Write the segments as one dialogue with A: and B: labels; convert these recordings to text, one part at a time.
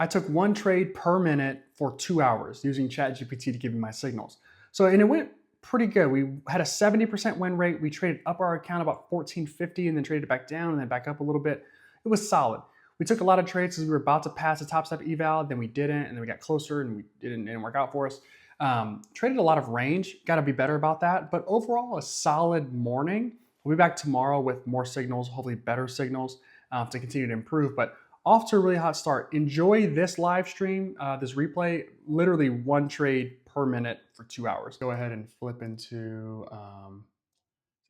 A: I took one trade per minute for 2 hours using ChatGPT to give me my signals. So, and it went pretty good. We had a 70% win rate. We traded up our account about 1450 and then traded back down and then back up a little bit. It was solid. We took a lot of trades as we were about to pass the Topstep eval, then we didn't, and then we got closer and it didn't work out for us. Traded a lot of range. Got to be better about that. But overall, a solid morning. We'll be back tomorrow with more signals, hopefully better signals to continue to improve. But off to a really hot start. Enjoy this live stream, this replay, literally one trade per minute for 2 hours. Go ahead and flip into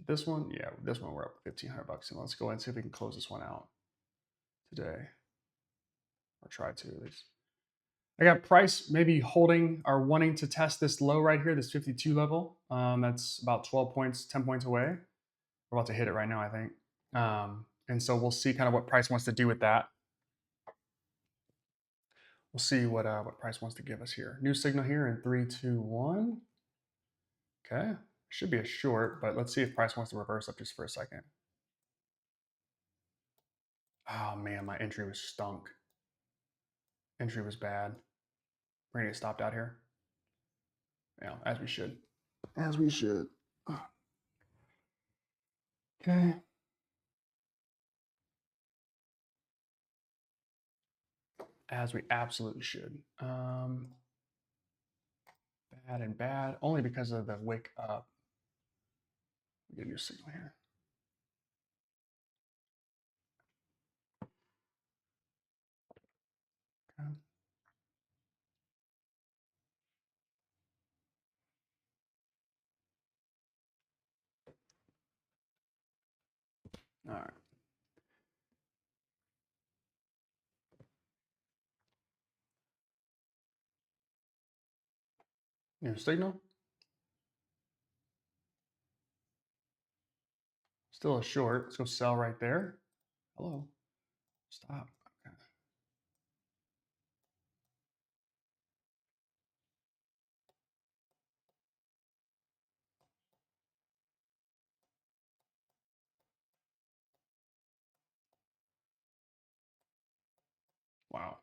A: this one. Yeah, this one we're up $1,500. And let's go ahead and see if we can close this one out today. Or try to at least. I got price maybe holding or wanting to test this low right here, this 52 level. That's about 12 points, 10 points away. We're about to hit it right now, I think. And so we'll see kind of what price wants to do with that. We'll see what price wants to give us here. New signal here in 3, 2, 1. Okay, should be a short, but let's see if price wants to reverse up just for a second. Oh man, my entry was stunk. Entry was bad. We're gonna get stopped out here. Yeah, as we should. As we should. Okay. As we absolutely should. Bad and bad, only because of the wick up. Get a new signal here. Okay. All right. New signal. Still a short. Let's go sell right there. Hello. Stop. Okay. Wow.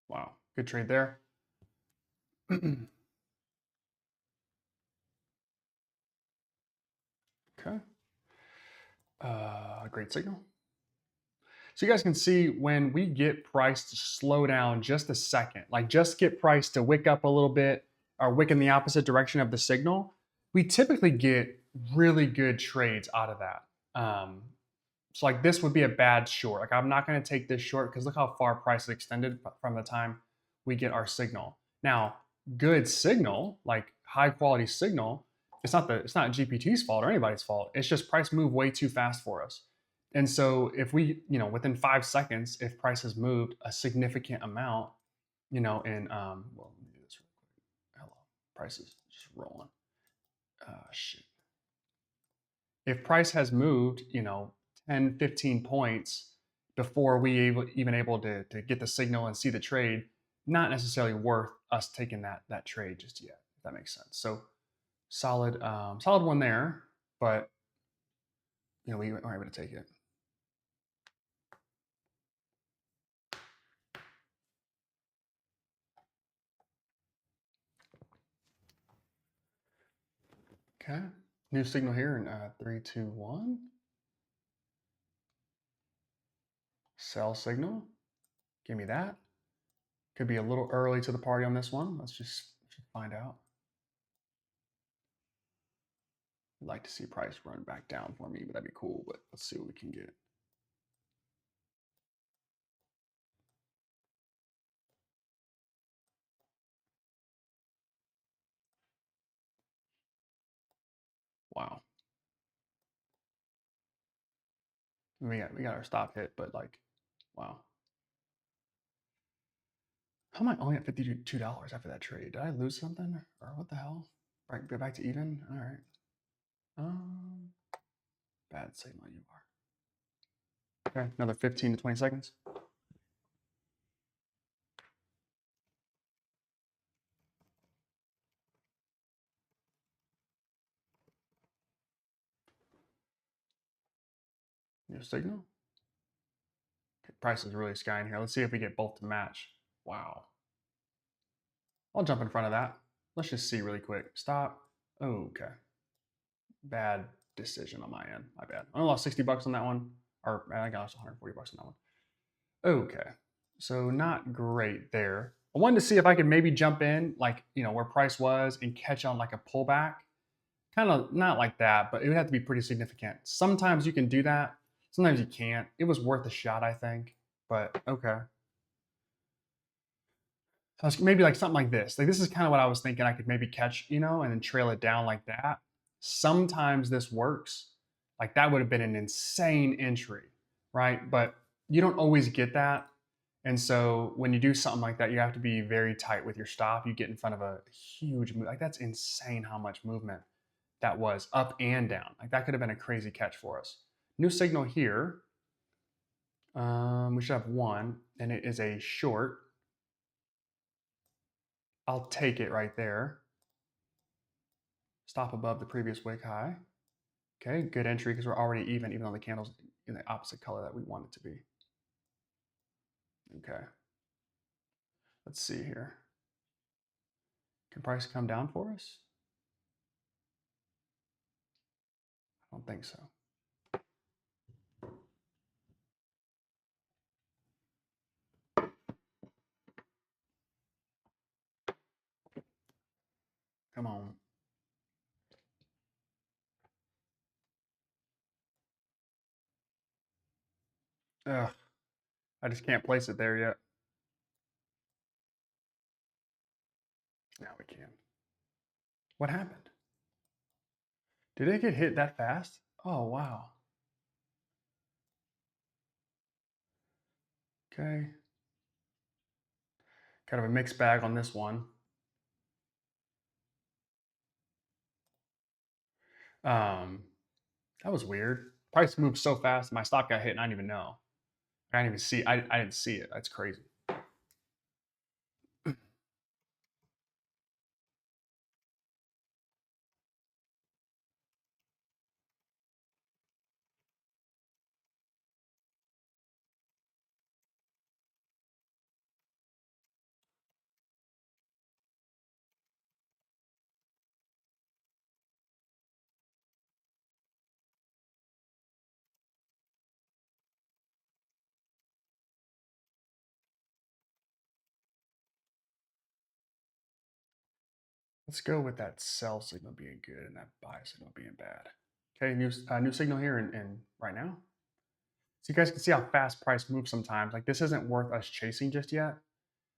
A: Wow. Good trade there. Okay. Great signal. So you guys can see when we get price to slow down just a second, like just get price to wick up a little bit or wick in the opposite direction of the signal, we typically get really good trades out of that. So like this would be a bad short. Like I'm not going to take this short because look how far price is extended from the time we get our signal. Now, good signal, like high quality signal, it's not GPT's fault or anybody's fault. It's just price moved way too fast for us. And so if we, within 5 seconds, if price has moved a significant amount, in well, let me do this real quick. Hello, price is just rolling. Shit. If price has moved, 10, 15 points before we even able to get the signal and see the trade, not necessarily worth us taking that trade just yet, if that makes sense. So solid one there, but we weren't able to take it. Okay, new signal here in 3, 2, 1. Sell signal. Give me that. Could be a little early to the party on this one. Let's just find out. I'd like to see price run back down for me, but that'd be cool. But let's see what we can get. Wow. We got our stop hit, but like, wow. How am I only at $52 after that trade? Did I lose something or what the hell? Right, go back to even. All right. Bad signal you are. Okay, another 15 to 20 seconds. signal. Okay, price is really skying here. Let's see if we get both to match. Wow. I'll jump in front of that. Let's just see really quick. Stop. Okay. Bad decision on my end. My bad. I only lost 60 bucks on that one. Or I think I lost 140 bucks on that one. Okay. So not great there. I wanted to see if I could maybe jump in, like, where price was and catch on like a pullback. Kind of not like that, but it would have to be pretty significant. Sometimes you can do that. Sometimes you can't. It was worth a shot, I think. But okay. Maybe like something like this. Like this is kind of what I was thinking I could maybe catch, and then trail it down like that. Sometimes this works. Like that would have been an insane entry, right? But you don't always get that. And so when you do something like that, you have to be very tight with your stop. You get in front of a huge move. Like that's insane how much movement that was up and down. Like that could have been a crazy catch for us. New signal here. We should have one, and it is a short. I'll take it right there. Stop above the previous wick high. Okay, good entry because we're already even though the candle's in the opposite color that we want it to be. Okay. Let's see here. Can price come down for us? I don't think so. Come on. Ugh. I just can't place it there yet. Now we can. What happened? Did it get hit that fast? Oh, wow. Okay. Kind of a mixed bag on this one. That was weird. Price moved so fast, my stop got hit, and I didn't even know. I didn't even see. I didn't see it. That's crazy. Let's go with that sell signal being good and that buy signal being bad. Okay, new signal here and right now. So you guys can see how fast price moves sometimes. Like this isn't worth us chasing just yet.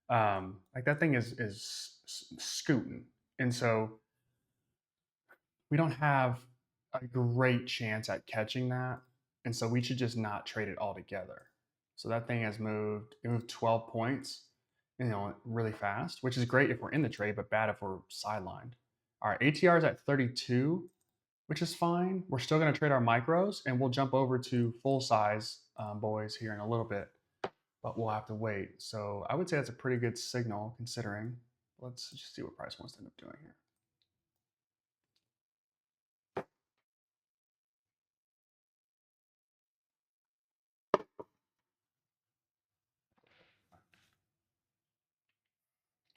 A: Like that thing is scooting, and so we don't have a great chance at catching that, and so we should just not trade it altogether. So that thing has moved. It moved 12 points, really fast, which is great if we're in the trade, but bad if we're sidelined. All right, ATR is at 32, which is fine. We're still going to trade our micros, and we'll jump over to full size boys here in a little bit, but we'll have to wait. So I would say that's a pretty good signal considering. Let's just see what price wants to end up doing here.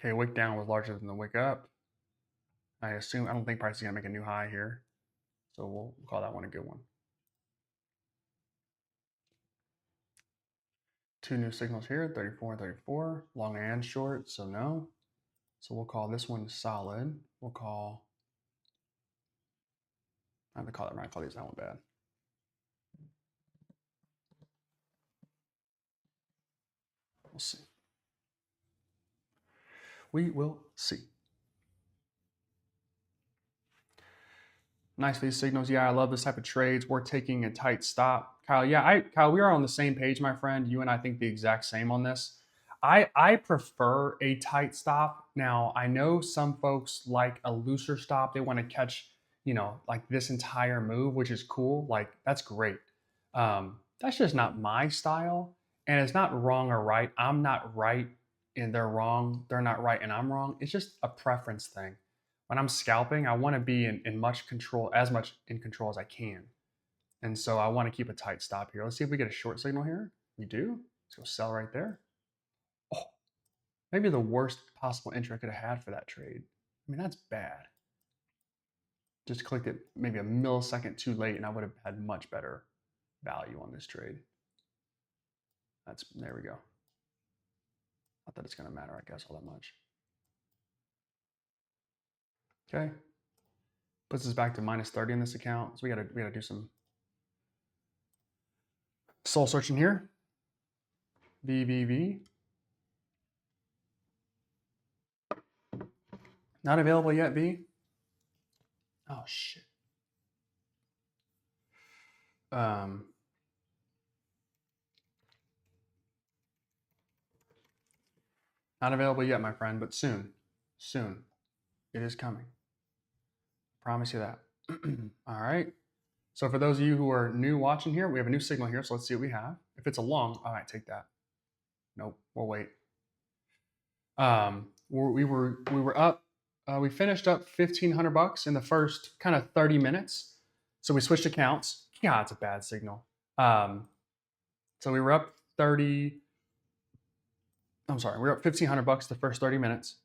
A: Okay, wick down was larger than the wick up. I don't think price is going to make a new high here. So we'll call that one a good one. Two new signals here, 34 and 34, long and short, so no. So we'll call this one solid. I have to call that right, I'll call these that one bad. We'll see. We will see. Nice for these signals. Yeah, I love this type of trades. We're taking a tight stop. Kyle, Kyle, we are on the same page, my friend. You and I think the exact same on this. I prefer a tight stop. Now, I know some folks like a looser stop. They want to catch, like this entire move, which is cool. Like, that's great. That's just not my style. And it's not wrong or right. I'm not right and they're wrong. They're not right and I'm wrong. It's just a preference thing. When I'm scalping, I want to be in much in control as I can. And so I want to keep a tight stop here. Let's see if we get a short signal here. We do. Let's go sell right there. Oh, maybe the worst possible entry I could have had for that trade. I mean, that's bad. Just clicked it maybe a millisecond too late, and I would have had much better value on this trade. There we go. Not that it's going to matter, I guess, all that much. Okay. Puts us back to minus 30 in this account. So we gotta do some soul searching here. VVV. Not available yet, V. Oh shit. Not available yet, my friend, but soon. Soon. It is coming. Promise you that. All right. So for those of you who are new watching here, we have a new signal here. So let's see what we have. If it's a long, all right, take that. Nope, we'll wait. We were up. We finished up $1,500 in the first kind of 30 minutes. So we switched accounts. Yeah, it's a bad signal. So we were up 30. I'm sorry, we were up $1,500 the first 30 minutes.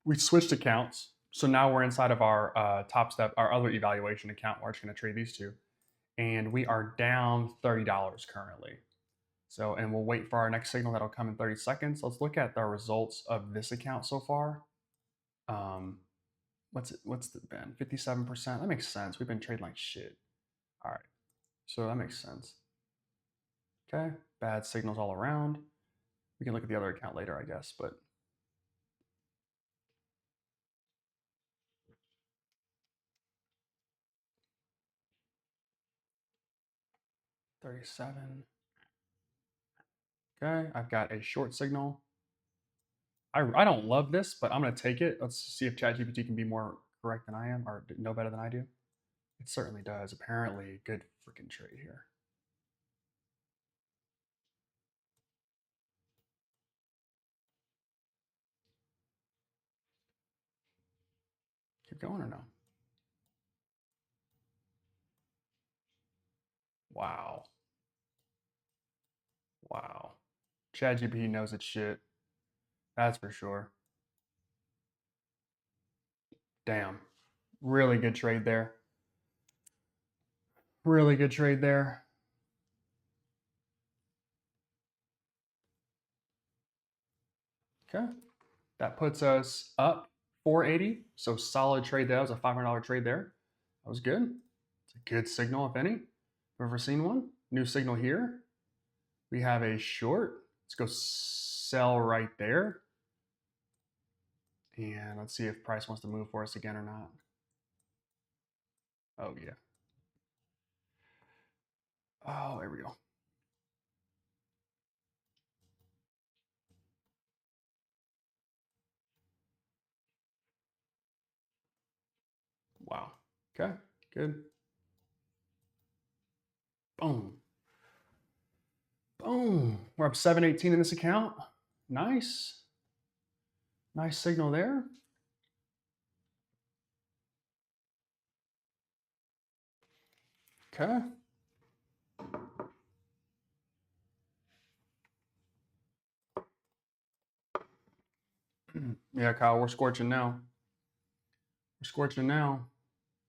A: We switched accounts. So now we're inside of our Topstep, our other evaluation account. We're just going to trade these two. And we are down $30 currently. So, and we'll wait for our next signal that'll come in 30 seconds. Let's look at the results of this account so far. What's it been? 57%. That makes sense. We've been trading like shit. All right. So that makes sense. Okay. Bad signals all around. We can look at the other account later, I guess, but $37. Okay, I've got a short signal. I don't love this, but I'm going to take it. Let's see if ChatGPT can be more correct than I am or know better than I do. It certainly does. Apparently, good freaking trade here. Keep going or no? Wow. Wow. ChatGPT knows its shit. That's for sure. Damn. Really good trade there. Really good trade there. Okay. That puts us up 480. So solid trade there. That was a $500 trade there. That was good. It's a good signal, if any. Ever seen one? New signal here. We have a short. Let's go sell right there. And let's see if price wants to move for us again or not. Oh, yeah. Oh, there we go. Wow. Okay, good. Boom. Boom. We're up 718 in this account. Nice. Nice signal there. Okay. Yeah, Kyle, we're scorching now. We're scorching now.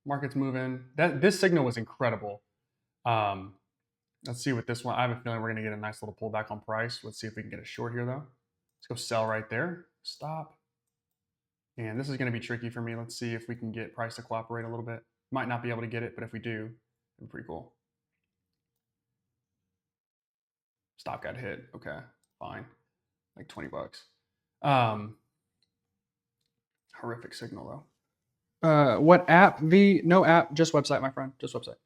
A: Market's moving. This signal was incredible. Let's see what this one. I have a feeling we're going to get a nice little pullback on price. Let's see if we can get a short here, though. Let's go sell right there. Stop. And this is going to be tricky for me. Let's see if we can get price to cooperate a little bit. Might not be able to get it, but if we do, it'd be pretty cool. Stop got hit. Okay, fine. Like 20 bucks. Horrific signal, though. What app? No app, just website, my friend. Just website.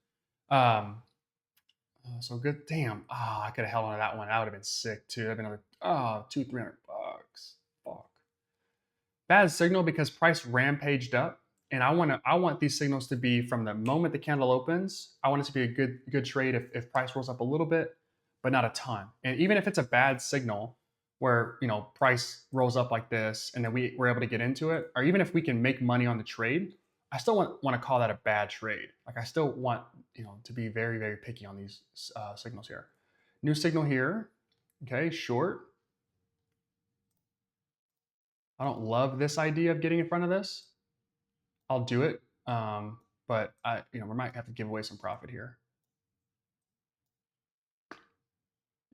A: So good. Damn. I could have held on to that one. That would have been sick too. That'd been another $200-300. Fuck. Bad signal because price rampaged up, and I want these signals to be from the moment the candle opens. I want it to be a good trade if price rolls up a little bit, but not a ton. And even if it's a bad signal, where price rolls up like this, and then we're able to get into it, or even if we can make money on the trade, I still want to call that a bad trade. Like I still want, to be very, very picky on these signals here. New signal here. Okay, short. I don't love this idea of getting in front of this. I'll do it, but we might have to give away some profit here.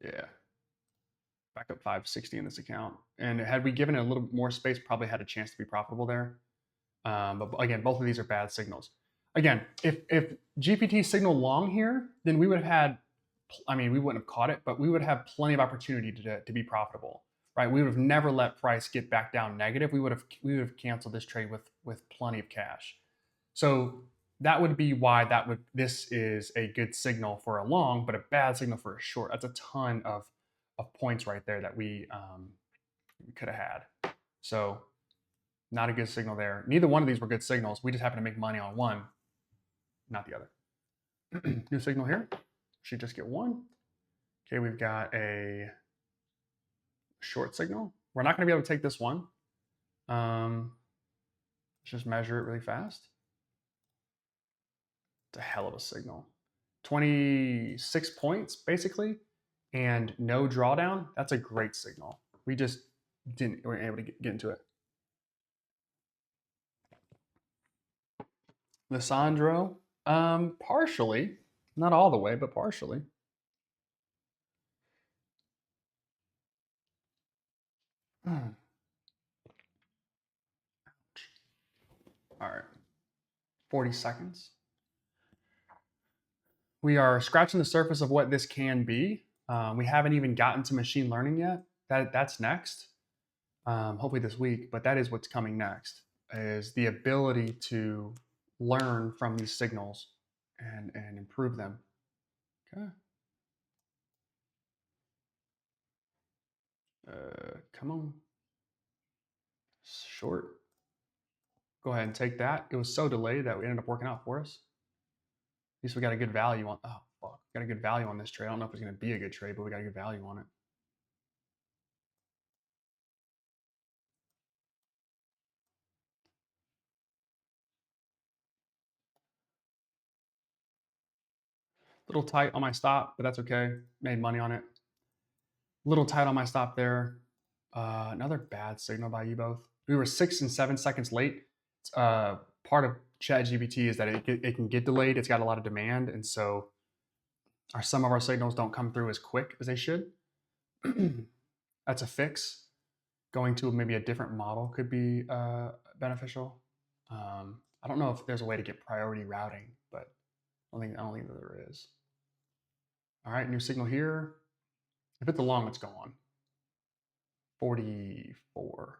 A: Yeah, back up 560 in this account. And had we given it a little bit more space, probably had a chance to be profitable there. But again, both of these are bad signals. Again, if GPT signaled long here, then we would have had, we wouldn't have caught it, but we would have plenty of opportunity to be profitable, right? We would have never let price get back down negative. We would have canceled this trade with plenty of cash. So that would be why this is a good signal for a long, but a bad signal for a short. That's a ton of points right there that we could have had. So not a good signal there. Neither one of these were good signals. We just happened to make money on one, not the other. New signal here. Should just get one. Okay, we've got a short signal. We're not going to be able to take this one. Let's just measure it really fast. It's a hell of a signal. 26 points, basically, and no drawdown. That's a great signal. We just weren't able to get into it. Lissandro, partially, not all the way, but partially. All right, 40 seconds. We are scratching the surface of what this can be. We haven't even gotten to machine learning yet. That's next, hopefully this week, but that is what's coming next, is the ability to learn from these signals and improve them. Okay. Come on. Short. Go ahead and take that. It was so delayed that we ended up working out for us. At least we got a good value on. Oh fuck, got a good value on this trade. I don't know if it's going to be a good trade, but we got a good value on it. Little tight on my stop, but that's okay. Made money on it. Little tight on my stop there. Another bad signal by you both. We were 6 and 7 seconds late. Part of ChatGPT is that it can get delayed. It's got a lot of demand, and so some of our signals don't come through as quick as they should. That's a fix. Going to maybe a different model could be beneficial. I don't know if there's a way to get priority routing, but I don't think that there is. All right, new signal here. If it's a long, it's gone. 44.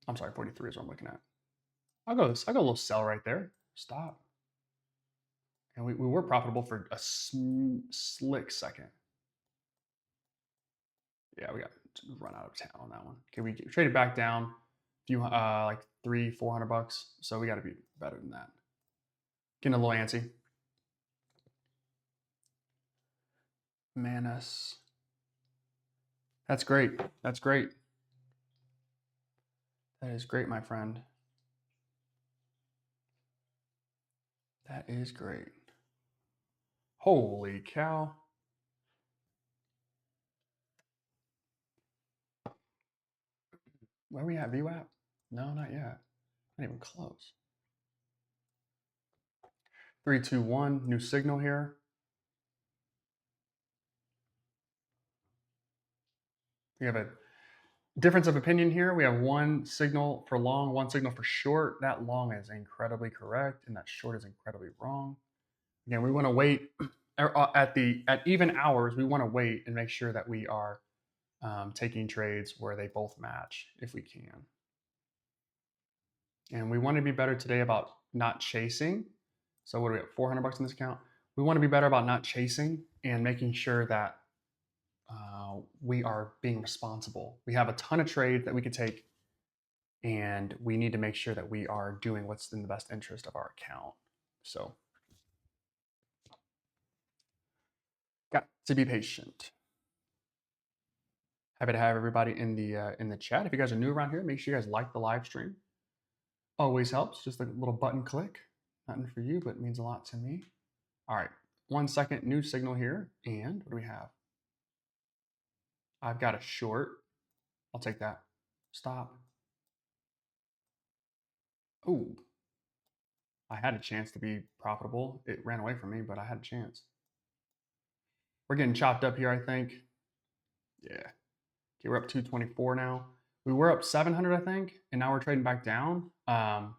A: I'm sorry, 43 is what I'm looking at. I'll go a little sell right there. Stop. And we were profitable for a slick second. Yeah, we got to run out of town on that one. Okay, we traded back down a few, like $300-400. So we got to be better than that. Getting a little antsy. Manus. That's great. That's great. That is great, my friend. That is great. Holy cow. Where are we at, VWAP? No, not yet. Not even close. 3, 2, 1, new signal here. We have a difference of opinion here. We have one signal for long, one signal for short. That long is incredibly correct, and that short is incredibly wrong. Again, we want to wait at even hours. We want to wait and make sure that we are taking trades where they both match if we can. And we want to be better today about not chasing. So what do we have? $400 in this account. We want to be better about not chasing and making sure that we are being responsible. We have a ton of trades that we could take, and we need to make sure that we are doing what's in the best interest of our account. So got to be patient. Happy to have everybody in the chat. If you guys are new around here, make sure you guys like the live stream. Always helps. Just a little button click. Nothing for you, but it means a lot to me. All right. 1 second, new signal here. And what do we have? I've got a short. I'll take that. Stop. Oh, I had a chance to be profitable. It ran away from me, but I had a chance. We're getting chopped up here, I think. Yeah. Okay, we're up 224 now. We were up 700, I think, and now we're trading back down. Not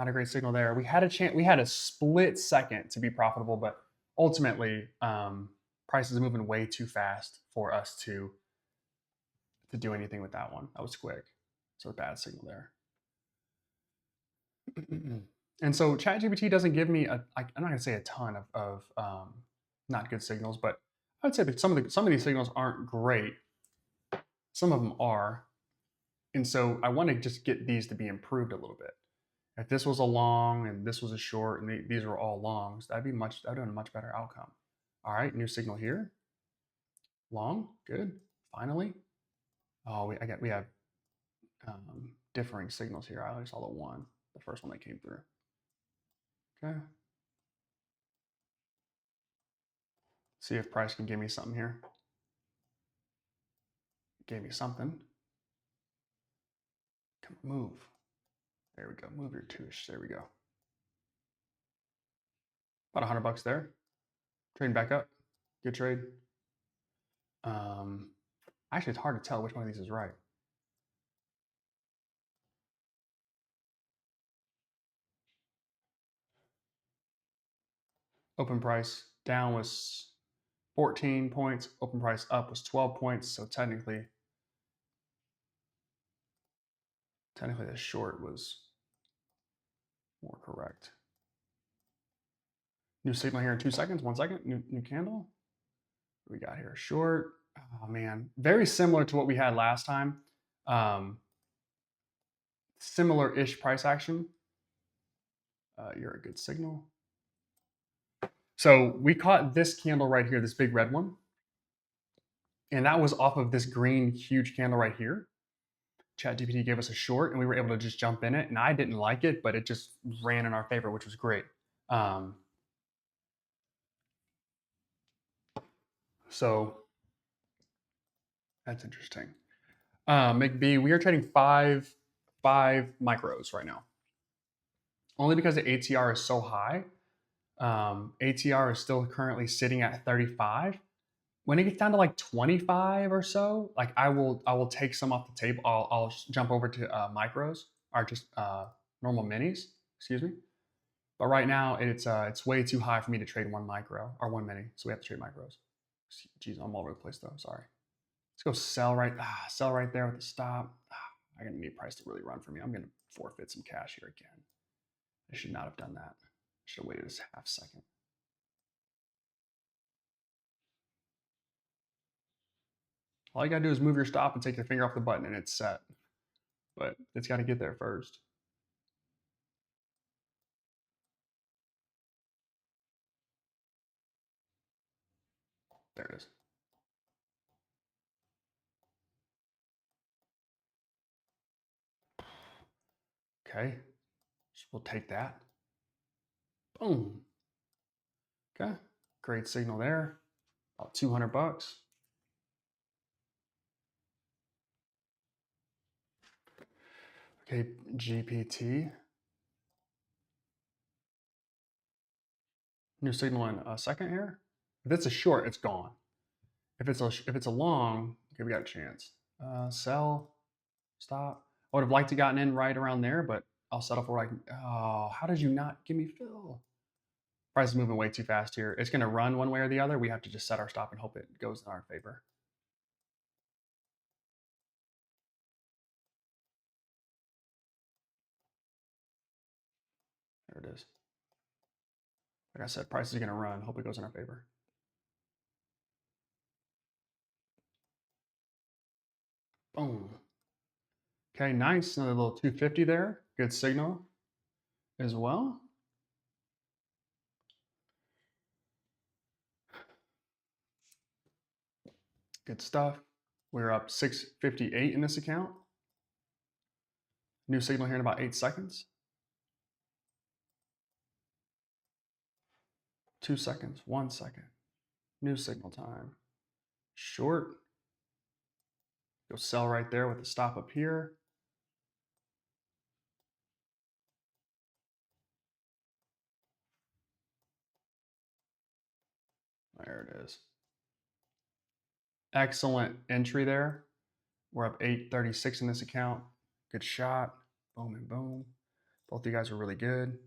A: a great signal there. We had a chance. We had a split second to be profitable, but ultimately, prices are moving way too fast for us to do anything with that one. That was quick, so a bad signal there. And so ChatGPT doesn't give me I'm not gonna say a ton of not good signals, but I'd say that some of these signals aren't great. Some of them are, and so I want to just get these to be improved a little bit. If this was a long and this was a short, and these were all longs, that'd be a much better outcome. All right, new signal here. Long, good. Finally. Oh, we have differing signals here. I only saw the first one that came through. Okay. See if price can give me something here. Gave me something. Come move. There we go. Move your two-ish. There we go. About $100 there. Trading back up. Good trade. Actually, it's hard to tell which one of these is right. Open price down was 14 points. Open price up was 12 points. So technically the short was more correct. New signal here in 2 seconds. 1 second. New candle. What we got here? Short. Oh man, very similar to what we had last time. Similar-ish price action. You're a good signal. So we caught this candle right here, this big red one, and that was off of this green huge candle right here. ChatGPT gave us a short, and we were able to just jump in it. And I didn't like it, but it just ran in our favor, which was great. So that's interesting. McB, we are trading five micros right now, only because the ATR is so high. ATR is still currently sitting at 35. When it gets down to like 25 or so, like I will take some off the table. I'll jump over to micros or just normal minis. Excuse me. But right now it's way too high for me to trade one micro or one mini, so we have to trade micros. Jeez, I'm all over the place though. Sorry. Let's go sell right there with the stop. I'm gonna need price to really run for me. I'm gonna forfeit some cash here again. I should not have done that. Should have waited a half second. All you gotta do is move your stop and take your finger off the button and it's set. But it's gotta get there first. There it is. Okay, so we'll take that. Boom. Okay, great signal there. About $200. Okay, GPT. New signal in a second here. If it's a short, it's gone. If it's a long, okay, we got a chance. Sell, stop. I would have liked to gotten in right around there, but I'll settle for like. Oh, how did you not give me fill? Price is moving way too fast here. It's going to run one way or the other. We have to just set our stop and hope it goes in our favor. There it is. Like I said, price is going to run. Hope it goes in our favor. Boom. Okay, nice. Another little 250 there. Good signal as well. Good stuff. We're up 658 in this account. New signal here in about 8 seconds. 2 seconds, 1 second. New signal time. Short. Go sell right there with the stop up here. There it is. Excellent entry there. We're up 836 in this account. Good shot. Boom and boom. Both of you guys are really good.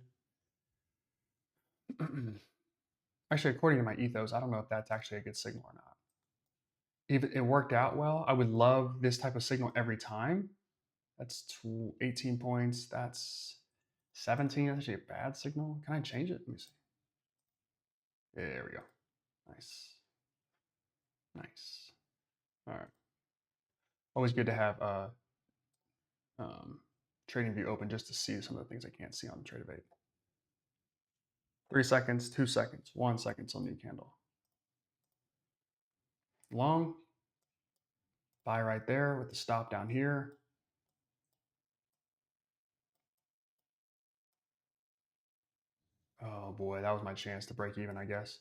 A: Actually, according to my ethos, I don't know if that's actually a good signal or not. If it worked out well, I would love this type of signal every time. That's 18 points. That's 17. That's actually a bad signal. Can I change it? Let me see. There we go. Nice. Nice. All right. Always good to have Trading View open just to see some of the things I can't see on the Trade of 8. 3 seconds, 2 seconds, 1 second till new candle. Long. Buy right there with the stop down here. Oh boy, that was my chance to break even, I guess.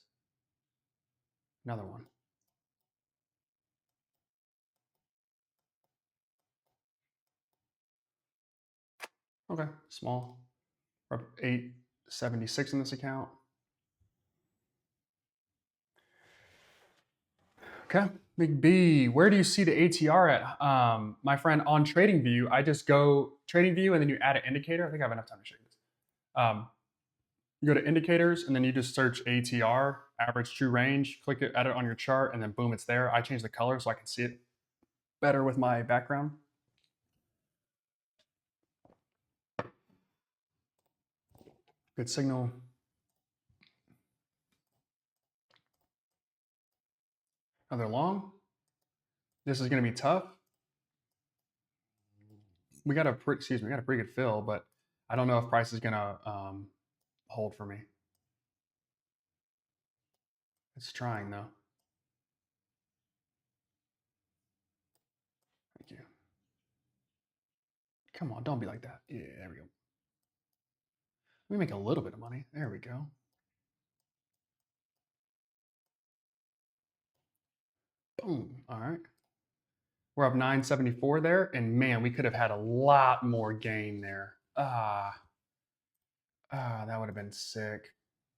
A: Another one. Okay, small. We're up 876 in this account. Okay, Big B, where do you see the ATR at? My friend, on TradingView, I just go TradingView and then you add an indicator. I think I have enough time to show you this. You go to indicators and then you just search ATR, average true range, click it, add it on your chart, and then boom, it's there. I change the color so I can see it better with my background. Good signal. Another long. This is going to be tough. We got a pretty good fill, but I don't know if price is going to hold for me. It's trying though. Thank you. Come on, don't be like that. Yeah, there we go. We make a little bit of money. There we go. Boom. All right. We're up 974 there, and man, we could have had a lot more gain there. That would have been sick.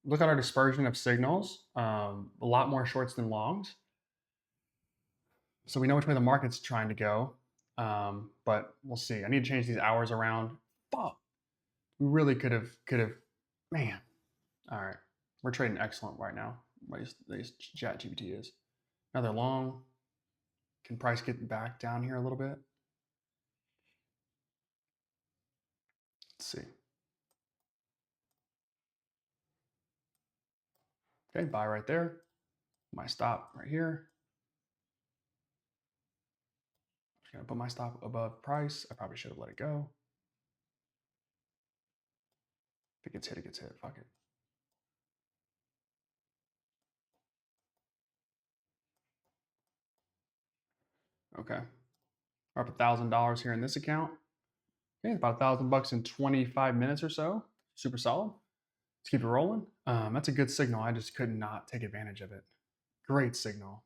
A: Look at our dispersion of signals. A lot more shorts than longs. So we know which way the market's trying to go, but we'll see. I need to change these hours around. Fuck. We really could have, man. All right. We're trading excellent right now. At least ChatGPT is. Another long. Can price get back down here a little bit? Let's see. Okay, buy right there. My stop right here. I'm just gonna put my stop above price. I probably should have let it go. If it gets hit, it gets hit. Fuck it. Okay. We're up $1,000 here in this account. Okay, about $1,000 in 25 minutes or so. Super solid. Let's keep it rolling. That's a good signal. I just could not take advantage of it. Great signal.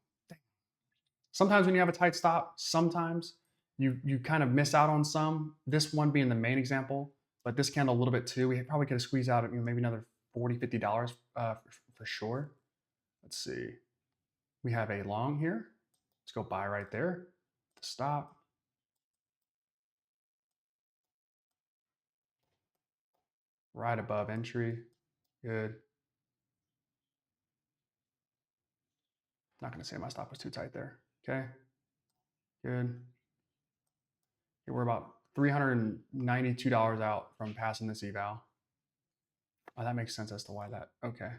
A: Sometimes when you have a tight stop, sometimes you kind of miss out on some. This one being the main example, but this candle a little bit too. We probably could have squeezed out maybe another $40, $50 for sure. Let's see. We have a long here. Let's go buy right there. The stop. Right above entry. Good. Not going to say my stop was too tight there. Okay. Good. Okay, we're about $392 out from passing this eval. Oh, that makes sense as to why that. Okay.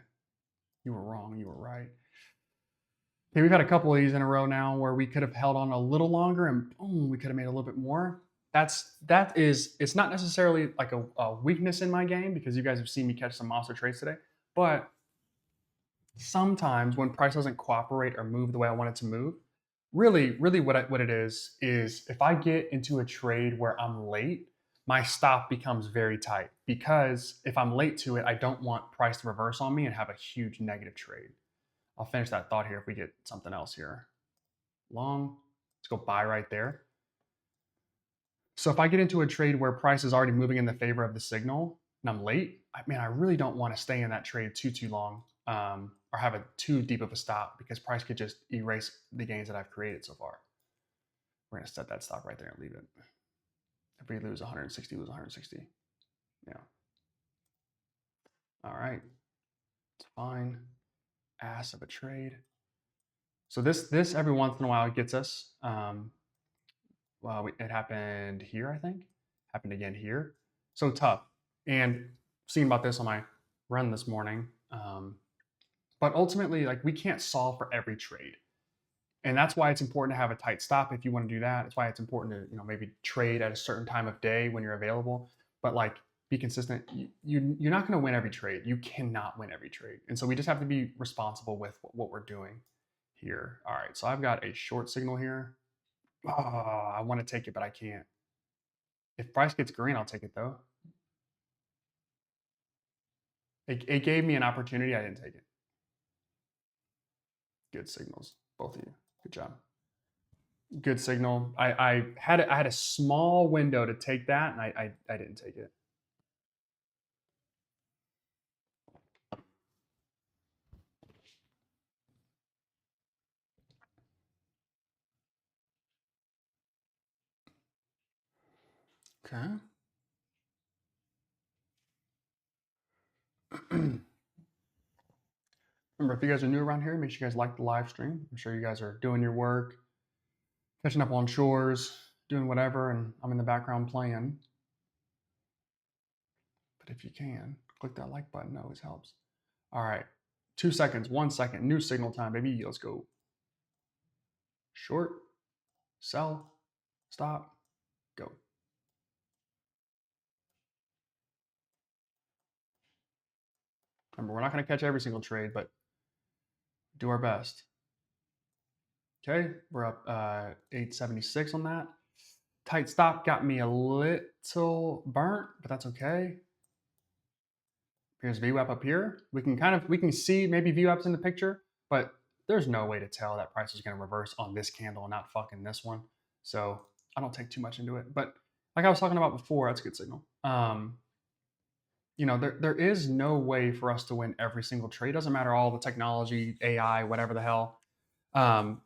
A: You were wrong. You were right. Okay, we've had a couple of these in a row now where we could have held on a little longer and boom, we could have made a little bit more. It's not necessarily like a weakness in my game because you guys have seen me catch some monster trades today, but sometimes when price doesn't cooperate or move the way I want it to move, really what it is if I get into a trade where I'm late, my stop becomes very tight because if I'm late to it, I don't want price to reverse on me and have a huge negative trade. I'll finish that thought here if we get something else here. Long, let's go buy right there. So if I get into a trade where price is already moving in the favor of the signal and I'm late, I really don't want to stay in that trade too long or have a too deep of a stop because price could just erase the gains that I've created so far. We're going to set that stop right there and leave it. If we lose 160, lose 160. Yeah. All right. It's fine. Ass of a trade. So this every once in a while gets us. Well, it happened here, I think. Happened again here. So tough. And seeing about this on my run this morning. But ultimately, like we can't solve for every trade. And that's why it's important to have a tight stop if you want to do that. It's why it's important to, maybe trade at a certain time of day when you're available. But like be consistent. You're not going to win every trade. You cannot win every trade. And so we just have to be responsible with what we're doing here. All right. So I've got a short signal here. Oh, I want to take it, but I can't. If price gets green, I'll take it though. It gave me an opportunity. I didn't take it. Good signals, both of you. Good job. Good signal. I had a small window to take that, and I didn't take it. Okay. Remember, if you guys are new around here, make sure you guys like the live stream. I'm sure you guys are doing your work, catching up on chores, doing whatever, and I'm in the background playing. But if you can, click that like button. It always helps. All right. 2 seconds, 1 second. New signal time, baby. Let's go. Short, sell, stop, go. Remember, we're not going to catch every single trade, but do our best. Okay, we're up 876 on that. Tight stop got me a little burnt, but that's okay. Here's VWAP up here. We can see maybe VWAP's in the picture, but there's no way to tell that price is going to reverse on this candle and not fucking this one. So I don't take too much into it. But like I was talking about before, that's a good signal. There is no way for us to win every single trade. Doesn't matter all the technology, AI, whatever the hell.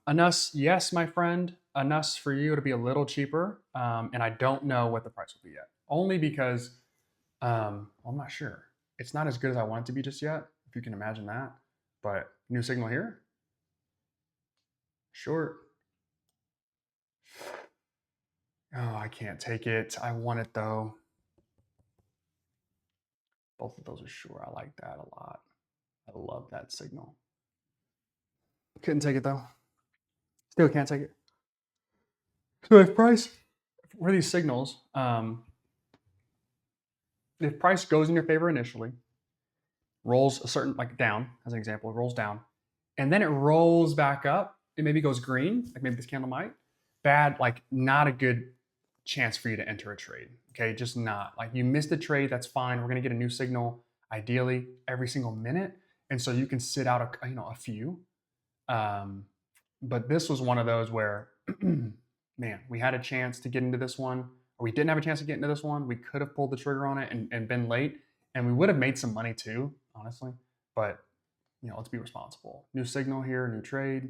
A: Enough, yes, my friend, enough for you to be a little cheaper. And I don't know what the price will be yet. Only because I'm not sure. It's not as good as I want it to be just yet, if you can imagine that. But new signal here. Short. Oh, I can't take it. I want it though. Both of those are short. I like that a lot. I love that signal. Couldn't take it though. Still can't take it. So if price for these signals, if price goes in your favor initially, rolls a certain like down as an example, it rolls down, and then it rolls back up, it maybe goes green, like maybe this candle might. Bad, like not a good chance for you to enter a trade. Okay, just not. Like you missed a trade, that's fine. We're gonna get a new signal, ideally every single minute, and so you can sit out a few. But this was one of those where, man, we had a chance to get into this one, or we didn't have a chance to get into this one. We could have pulled the trigger on it and been late, and we would have made some money too, honestly. But let's be responsible. New signal here, new trade.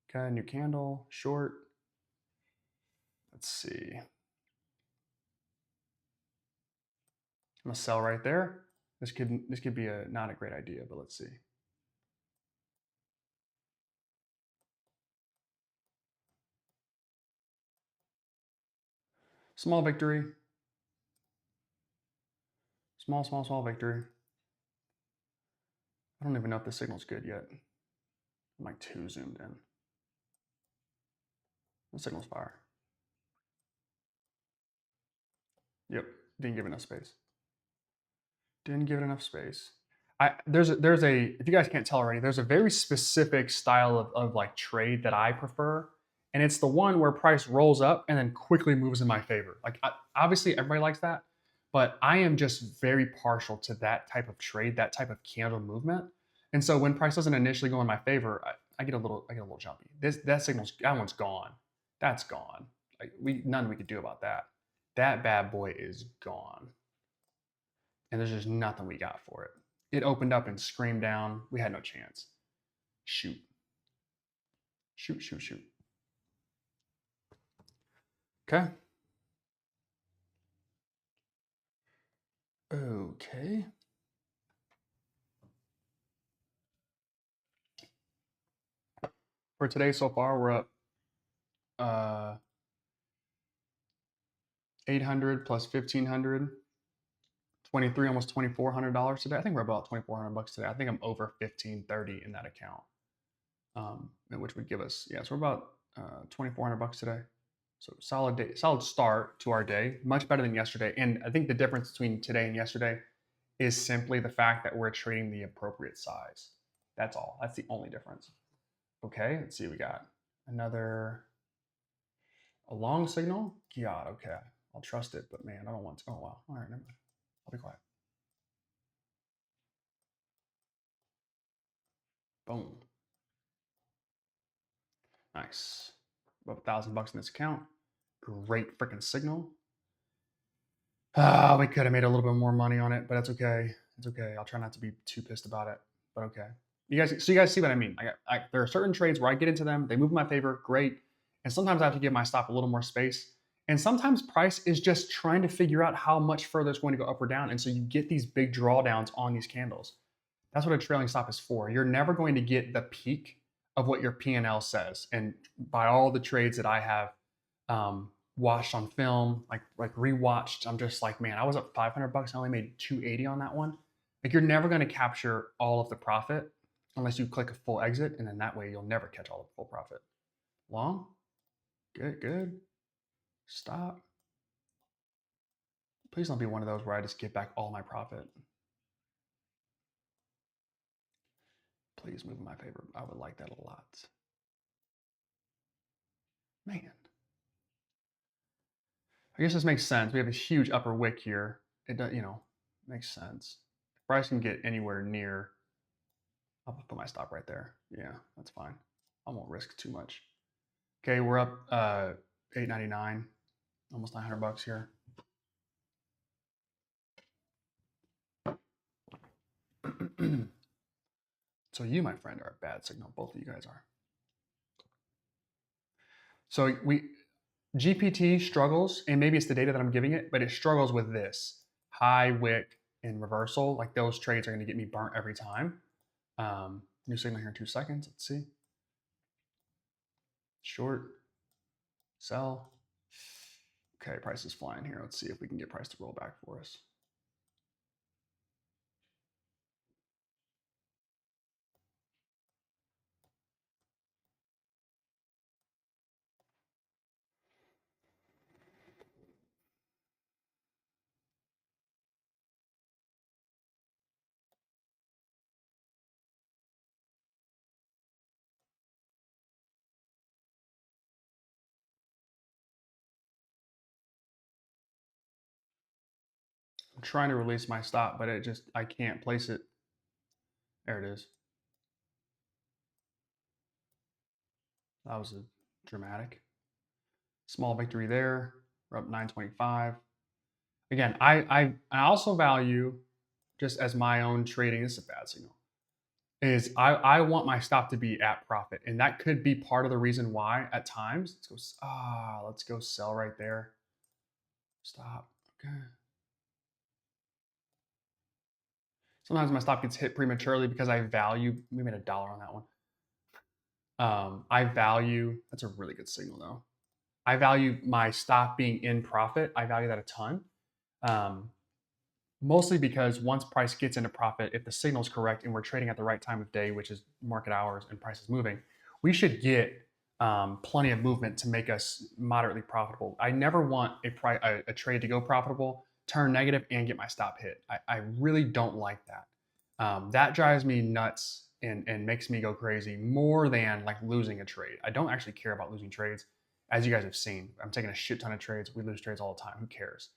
A: Okay, new candle, short. Let's see. I'm gonna sell right there. This could be not a great idea, but let's see. Small victory. Small victory. I don't even know if the signal's good yet. I'm like too zoomed in. The signal's fire. Yep, didn't give enough space. Didn't give it enough space. There's a if you guys can't tell already, there's a very specific style of like trade that I prefer, And it's the one where price rolls up and then quickly moves in my favor. Like obviously everybody likes that, but I am just very partial to that type of trade, that type of candle movement. And so when price doesn't initially go in my favor, I get a little jumpy. That one's gone. That's gone. Like none we could do about that. That bad boy is gone. And there's just nothing we got for it. It opened up and screamed down. We had no chance. Shoot. Shoot, shoot, shoot. Okay. Okay. For today so far, we're up 800 plus 1500, 23, almost $2,400 today. I think we're about 2,400 bucks today. I think I'm over 1530 in that account, which would give us, yeah, so we're about 2,400 bucks today. So solid day, solid start to our day, much better than yesterday. And I think the difference between today and yesterday is simply the fact that we're trading the appropriate size. That's all. That's the only difference. Okay, let's see. We got a long signal. God, okay. I'll trust it, but man, I don't want to. Oh, wow. All right, never mind. I'll be quiet. Boom. Nice. Above $1,000 in this account. Great freaking signal. We could have made a little bit more money on it, but that's okay. It's okay. I'll try not to be too pissed about it, but okay. You guys see what I mean? There are certain trades where I get into them, they move in my favor, great. And sometimes I have to give my stop a little more space. And sometimes price is just trying to figure out how much further it's going to go up or down. And so you get these big drawdowns on these candles. That's what a trailing stop is for. You're never going to get the peak of what your P&L says. And by all the trades that I have watched on film, like rewatched, I'm just like, man, I was up 500 bucks. I only made 280 on that one. Like you're never going to capture all of the profit unless you click a full exit, and then that way you'll never catch all the full profit. Long, good, good. Stop. Please don't be one of those where I just get back all my profit. Please move in my favor. I would like that a lot. Man. I guess this makes sense. We have a huge upper wick here. It does, makes sense. If price can get anywhere near, I'll put my stop right there. Yeah, that's fine. I won't risk too much. Okay, we're up $8.99, almost 900 bucks here. So you, my friend, are a bad signal. Both of you guys are. So GPT struggles, and maybe it's the data that I'm giving it, but it struggles with this high wick and reversal. Like those trades are going to get me burnt every time. New signal here in 2 seconds. Let's see. Short, sell. Okay, price is flying here. Let's see if we can get price to roll back for us. I'm trying to release my stop, but I can't place it. There it is. That was a dramatic. Small victory there. We're up 925. Again, I also value, just as my own trading, this is a bad signal, is I want my stop to be at profit. And that could be part of the reason why at times, let's go sell right there. Stop. Okay. Sometimes my stop gets hit prematurely because we made $1 on that one. That's a really good signal though. I value my stop being in profit. I value that a ton. Mostly because once price gets into profit, if the signal is correct and we're trading at the right time of day, which is market hours and price is moving, we should get plenty of movement to make us moderately profitable. I never want a trade to go profitable, turn negative, and get my stop hit. I really don't like that. That drives me nuts and makes me go crazy more than like losing a trade. I don't actually care about losing trades. As you guys have seen, I'm taking a shit ton of trades. We lose trades all the time. Who cares?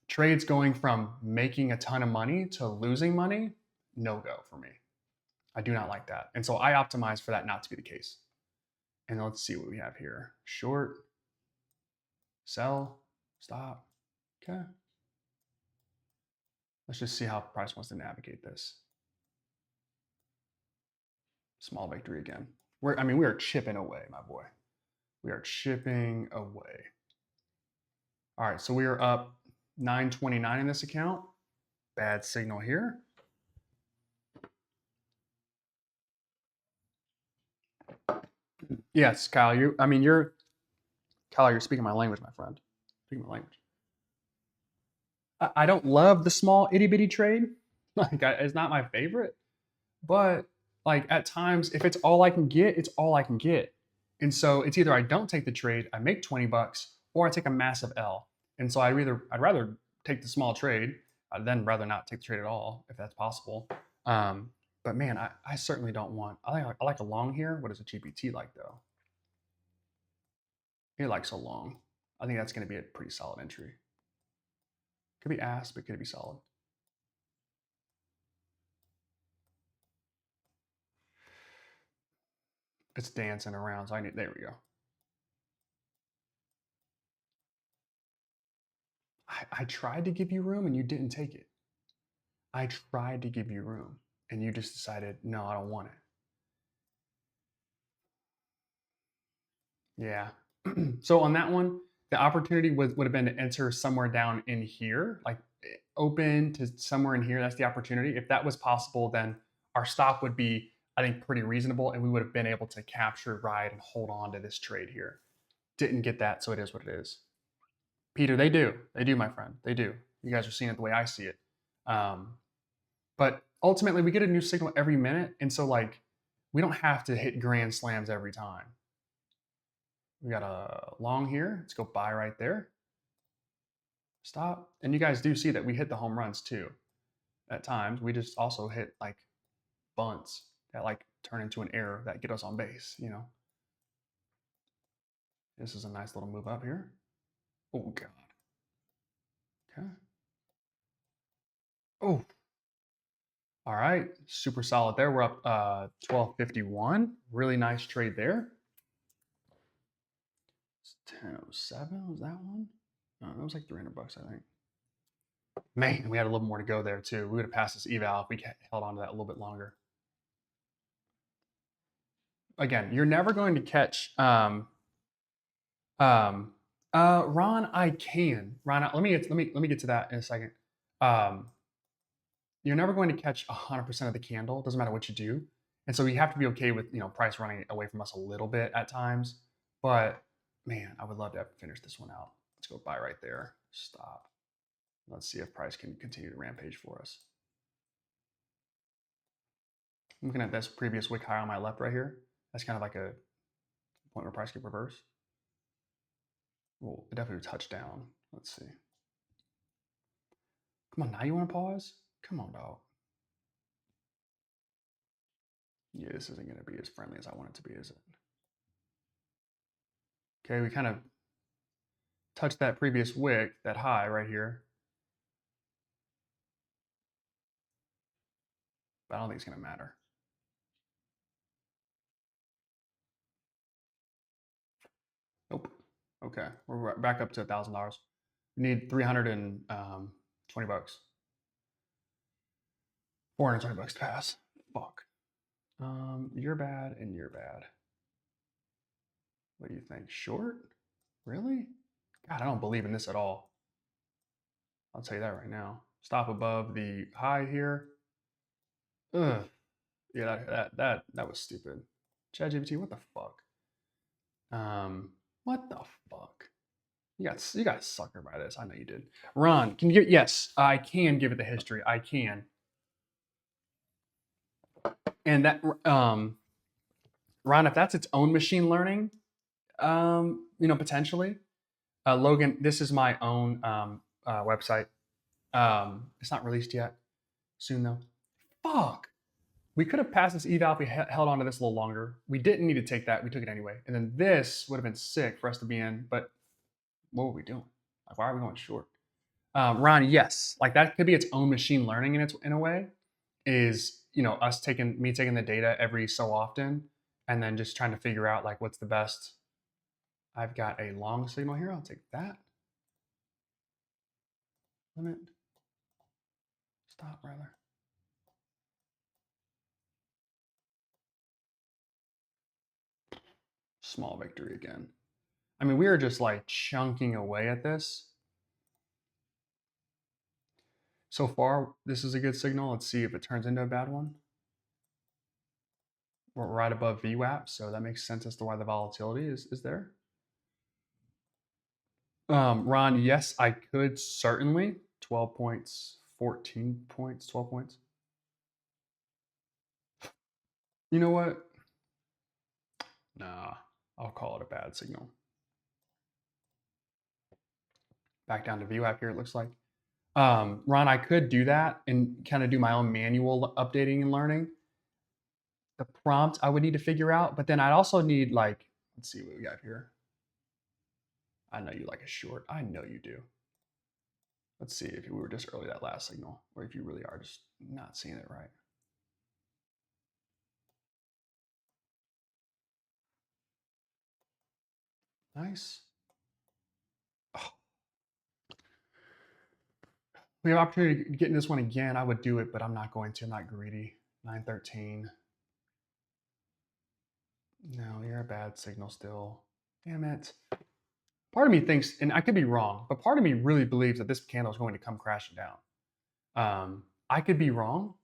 A: Trades going from making a ton of money to losing money, no go for me. I do not like that. And so I optimize for that not to be the case. And let's see what we have here. Short, sell, stop. Okay. Let's just see how price wants to navigate this. Small victory again. We are chipping away, my boy. We are chipping away. All right, so we are up 929 in this account. Bad signal here. Yes, Kyle, you're speaking my language, my friend. Speaking my language. I don't love the small itty bitty trade. It's not my favorite. But like at times, if it's all I can get, it's all I can get. And so it's either I don't take the trade, I make 20 bucks, or I take a massive L. And so I'd rather take the small trade, then rather not take the trade at all, if that's possible. But man, I certainly don't want. I like a long here. What does a GPT like though? It likes a long. I think that's going to be a pretty solid entry. Could be ass, but could be solid. It's dancing around, so there we go. I tried to give you room and you didn't take it. I tried to give you room and you just decided, no, I don't want it. Yeah. So on that one, the opportunity would have been to enter somewhere down in here, like open to somewhere in here. That's the opportunity. If that was possible, then our stop would be, I think, pretty reasonable and we would have been able to capture, ride, and hold on to this trade here. Didn't get that, so it is what it is. Peter, they do. They do, my friend. They do. You guys are seeing it the way I see it. But ultimately, we get a new signal every minute. And so, like, we don't have to hit grand slams every time. We got a long here. Let's go buy right there. Stop. And you guys do see that we hit the home runs too. At times, we just also hit like bunts that like turn into an error that get us on base, you know. This is a nice little move up here. Oh, God. Okay. Oh, all right. Super solid there. We're up 1251. Really nice trade there. 1007 was that one? No, that was like 300 bucks, I think. Man, we had a little more to go there too. We would have passed this eval if we held on to that a little bit longer. Again, you're never going to catch Ron, I can. Ron, let me get to that in a second. Um, you're never going to catch 100% of the candle. Doesn't matter what you do, and so you have to be okay with price running away from us a little bit at times. But man, I would love to finish this one out. Let's go buy right there. Stop. Let's see if price can continue to rampage for us. I'm looking at this previous wick high on my left right here. That's kind of like a point where price could reverse. Well, it definitely touched down. Let's see. Come on, now you want to pause? Come on, dog. Yeah, this isn't going to be as friendly as I want it to be, is it? Okay, we kind of touched that previous wick, that high right here. But I don't think it's going to matter. Nope. Okay, we're back up to $1,000. We need 320 bucks. 420 bucks to pass. Fuck. You're bad and you're bad. What do you think? Short? Really? God, I don't believe in this at all. I'll tell you that right now. Stop above the high here. Ugh. Yeah, that was stupid. ChatGPT, what the fuck? What the fuck? You got sucker by this. I know you did. Ron, can you yes, I can give it the history. I can. And that Ron, if that's its own machine learning, potentially. Logan, this is my own website. It's not released yet. Soon though. Fuck. We could have passed this eval if we held on to this a little longer. We didn't need to take that. We took it anyway. And then this would have been sick for us to be in. But what were we doing? Like, why are we going short? Ron, yes. Like that could be its own machine learning in a way. Is us taking the data every so often and then just trying to figure out like what's the best. I've got a long signal here. I'll take that. Limit. Stop rather. Small victory again. I mean, we are just like chunking away at this. So far, this is a good signal. Let's see if it turns into a bad one. We're right above VWAP, so that makes sense as to why the volatility is there. Ron, yes, I could certainly. 12 points, 14 points, 12 points. You know what? Nah, I'll call it a bad signal. Back down to VWAP here, it looks like. Ron, I could do that and kind of do my own manual updating and learning. The prompt I would need to figure out, but then I'd also need like, let's see what we got here. I know you like a short. I know you do. Let's see if we were just early that last signal, or if you really are just not seeing it right. Nice. Oh. We have opportunity to get in this one again. I would do it, but I'm not going to. I'm not greedy. 913. No, you're a bad signal still. Damn it. Part of me thinks, and I could be wrong, but part of me really believes that this candle is going to come crashing down. I could be wrong,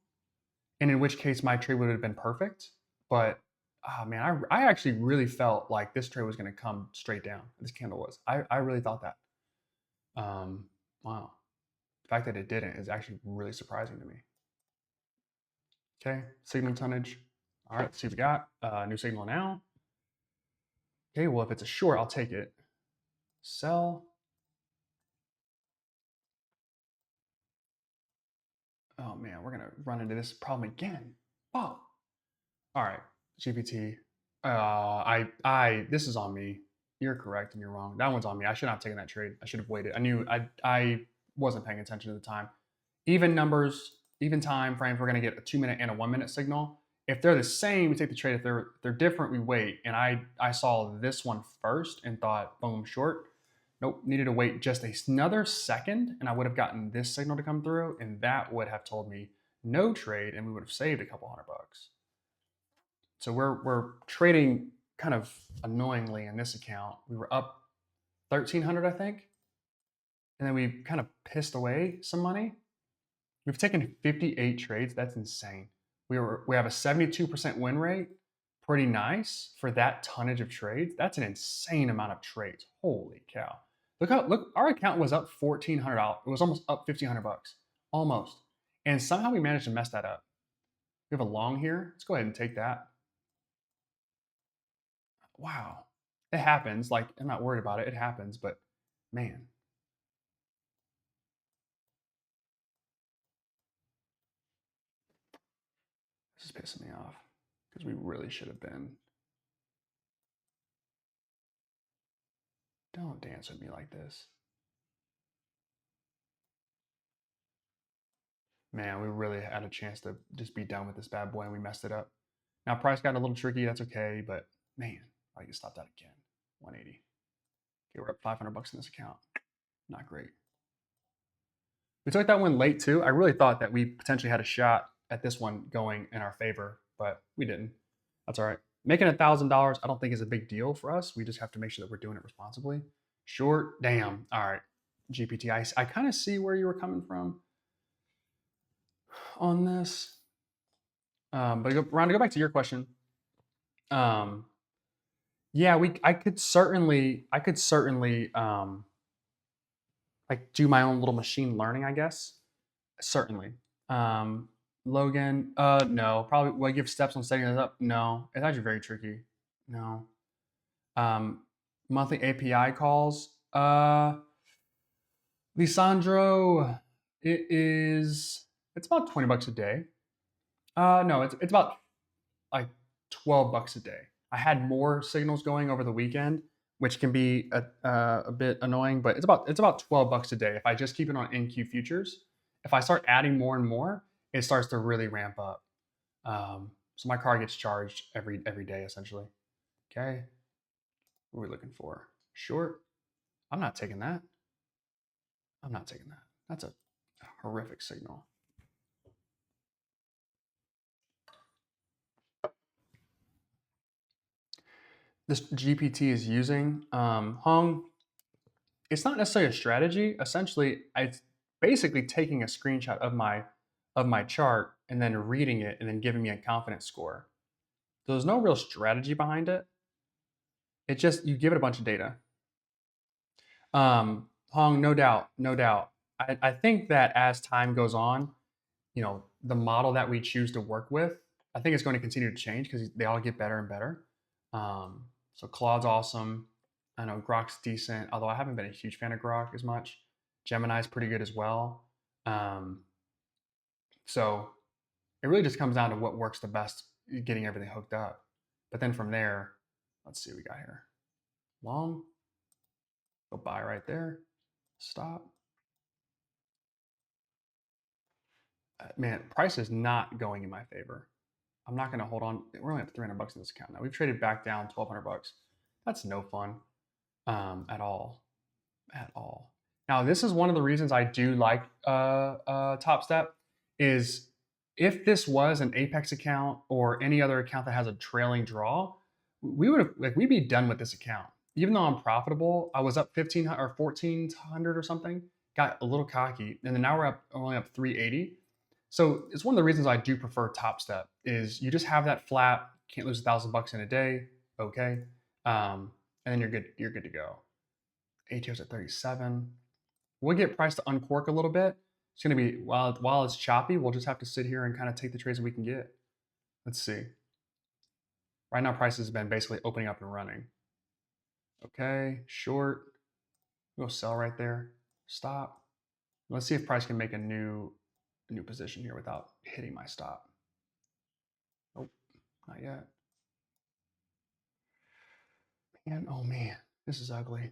A: and in which case my trade would have been perfect. But oh man, I actually really felt like this trade was going to come straight down. This candle was. I really thought that. Wow. The fact that it didn't is actually really surprising to me. Okay, signal tonnage. All right, let's see what we got. New signal now. Okay, well, if it's a short, I'll take it. Sell. Oh man, we're gonna run into this problem again. Oh, all right, GPT. This is on me. You're correct and you're wrong. That one's on me. I should not have taken that trade. I should have waited. I wasn't paying attention at the time. Even numbers, even time frames, we're gonna get a 2-minute and a 1-minute signal. If they're the same, we take the trade. If they're different, we wait. And I saw this one first and thought, boom, short. Nope, needed to wait just another second, and I would have gotten this signal to come through, and that would have told me no trade, and we would have saved a couple $100. So we're trading kind of annoyingly in this account. We were up 1,300, I think, and then we kind of pissed away some money. We've taken 58 trades. That's insane. We have a 72% win rate. Pretty nice for that tonnage of trades. That's an insane amount of trades. Holy cow. Look, our account was up $1,400. It was almost up $1,500. Almost. And somehow we managed to mess that up. We have a long here. Let's go ahead and take that. Wow. It happens. Like, I'm not worried about it. It happens, but man. This is pissing me off because we really should have been. Don't dance with me like this. Man, we really had a chance to just be done with this bad boy and we messed it up. Now, price got a little tricky. That's okay, but man, I can stop that again. 180. Okay, we're up $500 in this account. Not great. We took that one late too. I really thought that we potentially had a shot at this one going in our favor, but we didn't. That's all right. Making $1,000, I don't think is a big deal for us. We just have to make sure that we're doing it responsibly. Short, damn. All right, GPT. I kind of see where you were coming from on this. But Ron, to go back to your question, yeah, I could certainly like do my own little machine learning, I guess. Certainly. Um, Logan, no, probably. Will I give steps on setting this up? No, it's actually very tricky. No. Um, Monthly API calls. Lisandro, it's about $20 a day. No, it's about like $12 a day. I had more signals going over the weekend, which can be a bit annoying, but it's about $12 a day if I just keep it on NQ futures. If I start adding more and more, it starts to really ramp up. So my car gets charged every day essentially. Okay, what are we looking for? Short. I'm not taking that. I'm not taking that. That's a horrific signal. This GPT is using Hong. It's not necessarily a strategy. Essentially, it's basically taking a screenshot of my chart and then reading it and then giving me a confidence score. There's no real strategy behind it. It just you give it a bunch of data. Hong, no doubt, no doubt. I think that as time goes on, the model that we choose to work with, I think it's going to continue to change because they all get better and better. So Claude's awesome. I know Grok's decent, although I haven't been a huge fan of Grok as much. Gemini's pretty good as well. Um, so it really just comes down to what works the best, getting everything hooked up. But then from there, let's see what we got here. Long, go buy right there. Stop. Man, price is not going in my favor. I'm not going to hold on. We're only up $300 in this account now. We've traded back down $1,200. That's no fun at all. At all. Now, this is one of the reasons I do like Topstep is if this was an Apex account or any other account that has a trailing draw, we would have we'd be done with this account. Even though I'm profitable, I was up 1500 or 1400 or something, got a little cocky, and then now we're only up 380. So it's one of the reasons I do prefer Topstep is you just have that flat, can't lose $1,000 in a day, okay, and then you're good. You're good to go. ATO's at 37. We'll get price to uncork a little bit. It's going to be while it's choppy. We'll just have to sit here and kind of take the trades that we can get. Let's see. Right now, price has been basically opening up and running. Okay, short. We'll sell right there. Stop. Let's see if price can make a new position here without hitting my stop. Nope, not yet. Man, oh man, this is ugly.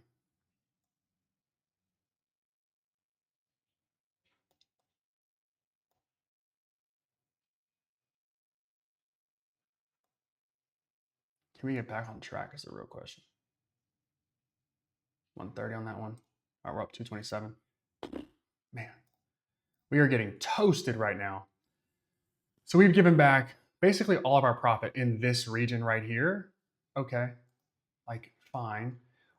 A: Can we get back on track is the real question. 130 on that one. All right, we're up 227. Man, we are getting toasted right now. So we've given back basically all of our profit in this region right here. Okay, like fine.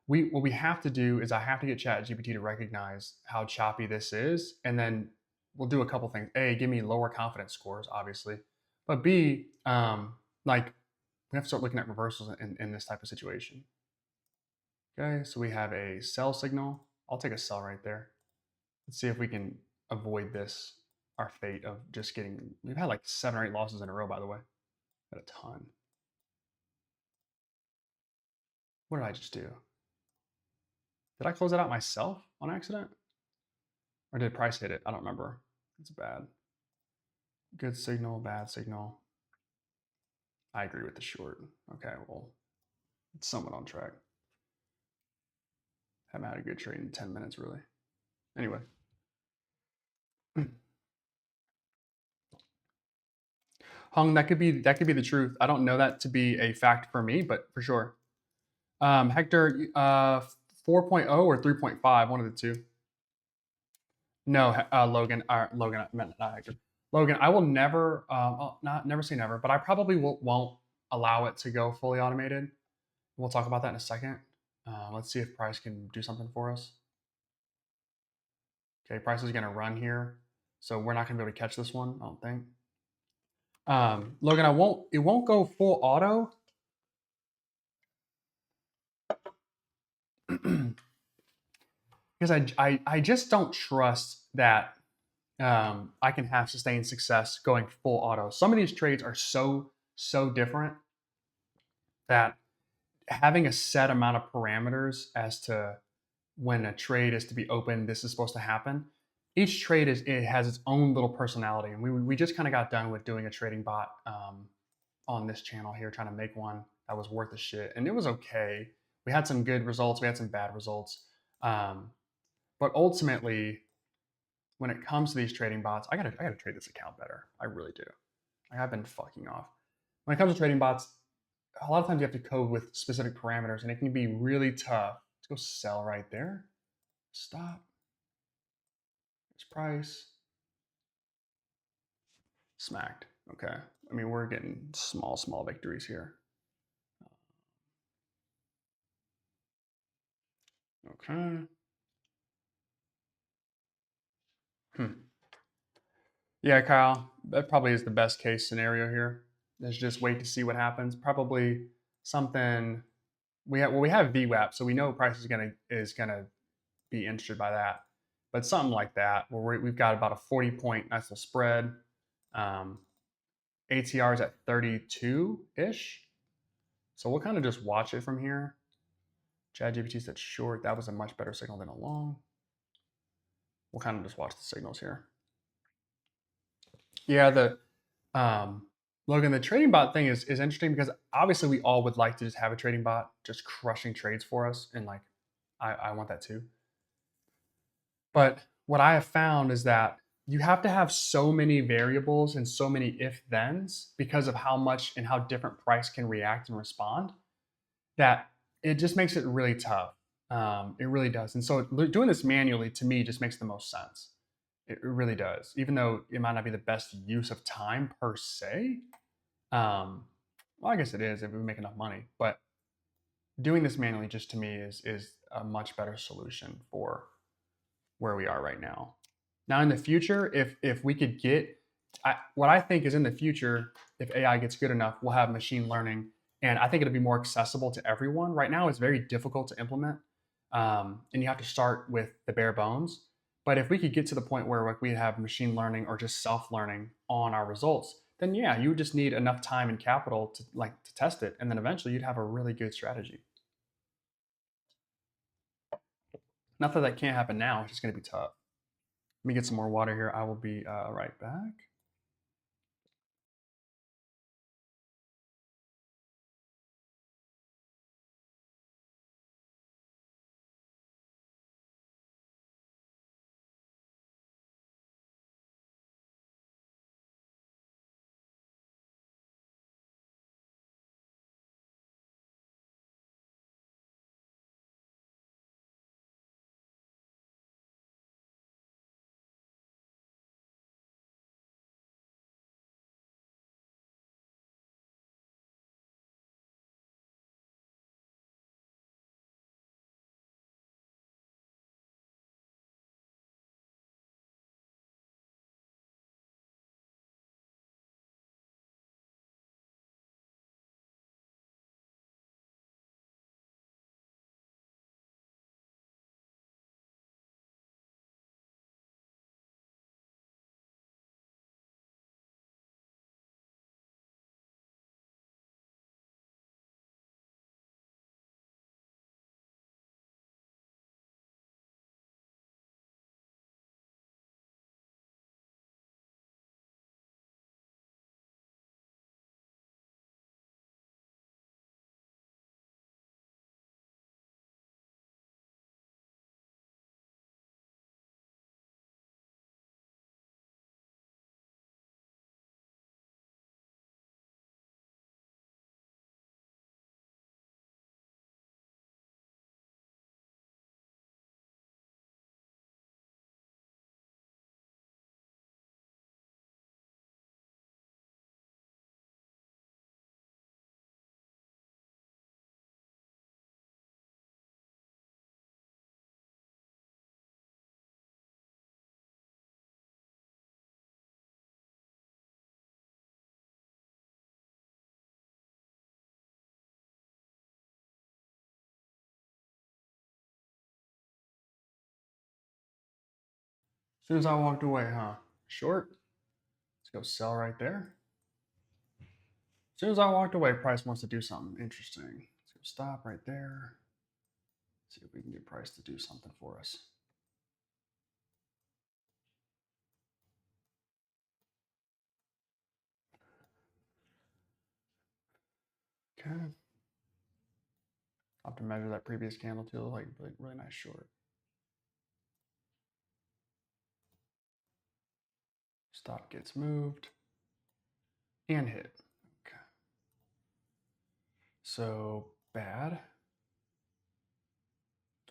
A: What we have to do is I have to get ChatGPT to recognize how choppy this is, and then we'll do a couple things. A, give me lower confidence scores, obviously, but B, like we have to start looking at reversals in this type of situation. Okay, so we have a sell signal. I'll take a sell right there. Let's see if we can avoid this, our fate of just getting, we've had like 7 or 8 losses in a row, by the way. Had a ton. What did I just do? Did I close it out myself on accident? Or did price hit it? I don't remember. It's bad. Good signal, bad signal. I agree with the short. Okay, well, it's somewhat on track. Haven't had a good trade in 10 minutes, really. Anyway. Hung, that could be the truth. I don't know that to be a fact for me, but for sure. Hector, 4.0 or 3.5, one of the two. No, Logan, Logan, I meant not Hector. Logan, I will never, not never say never, but I probably won't allow it to go fully automated. We'll talk about that in a second. Let's see if Price can do something for us. Okay, Price is going to run here, so we're not going to be able to catch this one, I don't think. Logan, it won't go full auto. Because I just don't trust that I can have sustained success going full auto. Some of these trades are so different that having a set amount of parameters as to when a trade is to be open, this is supposed to happen, each trade it has its own little personality, and we just kind of got done with doing a trading bot on this channel here, trying to make one that was worth a shit, and it was okay. We had some good results, we had some bad results, um, but ultimately, when it comes to these trading bots, I gotta trade this account better. I really do. Like, I've been fucking off. When it comes to trading bots, a lot of times you have to code with specific parameters, and it can be really tough. Let's go sell right there. Stop. This price. Smacked. Okay. I mean, we're getting small victories here. Okay. Hmm. Yeah, Kyle, that probably is the best case scenario here. Let's just wait to see what happens. Probably something we have VWAP, so we know price is gonna be interested by that. But something like that, where we've got about a 40-point nice little spread. Um, ATR is at 32 ish, so we'll kind of just watch it from here. ChatGPT said short. That was a much better signal than a long. We'll kind of just watch the signals here. Yeah, the Logan, the trading bot thing is interesting because obviously we all would like to just have a trading bot just crushing trades for us, and like I want that too. But what I have found is that you have to have so many variables and so many if thens because of how much and how different price can react and respond that it just makes it really tough. It really does. And so doing this manually to me just makes the most sense. It really does. Even though it might not be the best use of time per se. Well, I guess it is if we make enough money. But doing this manually just to me is a much better solution for where we are right now. Now, in the future, if we could get, what I think is in the future, if AI gets good enough, we'll have machine learning, and I think it'll be more accessible to everyone. Right now, it's very difficult to implement, and you have to start with the bare bones. But if we could get to the point where like we have machine learning or just self learning on our results, then yeah, you would just need enough time and capital to test it, and then eventually you'd have a really good strategy. Not that that can't happen now; it's just going to be tough. Let me get some more water here. I will be right back. As soon as I walked away, huh? Short. Let's go sell right there. As soon as I walked away, price wants to do something interesting. Let's go stop right there. See if we can get price to do something for us. Okay. I'll have to measure that previous candle too. Like really nice short. Stop gets moved and hit. Okay. So bad.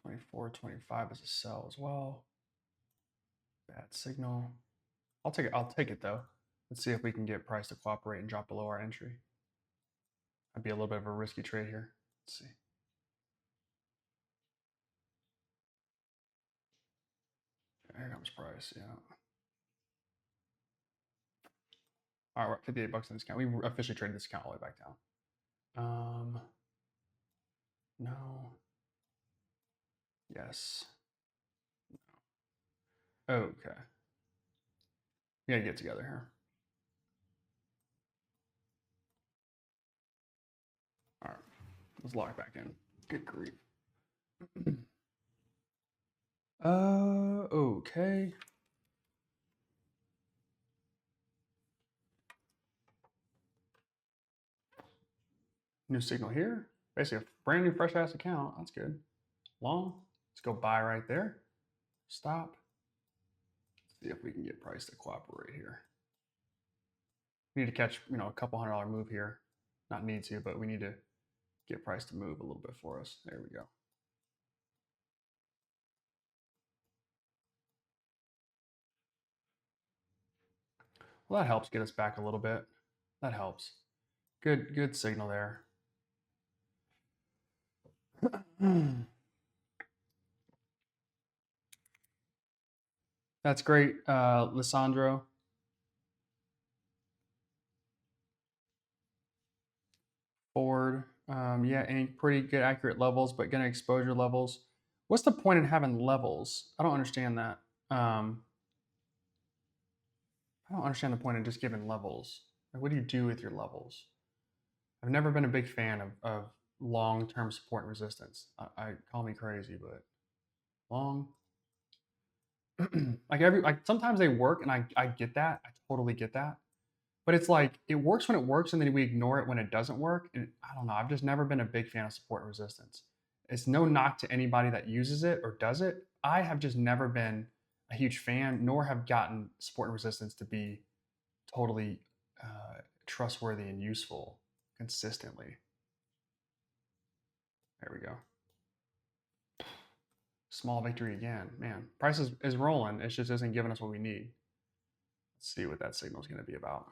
A: 24, 25 is a sell as well. Bad signal. I'll take it. I'll take it though. Let's see if we can get price to cooperate and drop below our entry. That'd be a little bit of a risky trade here. Let's see. Here comes price. Yeah. All right, we're at 58 bucks in discount. We officially traded this account all the way back down. No. Yes. Okay. We gotta get together here. All right. Let's lock it back in. Good grief. Okay. New signal here. Basically a brand new fresh ass account. That's good. Long. Let's go buy right there. Stop. See if we can get price to cooperate here. We need to catch, a couple $100 move here. Not need to, but we need to get price to move a little bit for us. There we go. Well, that helps get us back a little bit. That helps. Good signal there. That's great, Lissandro. Forward. Yeah, any pretty good accurate levels, but getting exposure levels. What's the point in having levels? I don't understand that. I don't understand the point of just giving levels. Like, what do you do with your levels? I've never been a big fan of long-term support and resistance. I call me crazy, but long. like sometimes they work, and I get that. I totally get that. But it's like it works when it works, and then we ignore it when it doesn't work. And I don't know. I've just never been a big fan of support and resistance. It's no knock to anybody that uses it or does it. I have just never been a huge fan, nor have gotten support and resistance to be totally trustworthy and useful consistently. There we go. Small victory again. Man, price is rolling. It just isn't giving us what we need. Let's see what that signal is going to be about.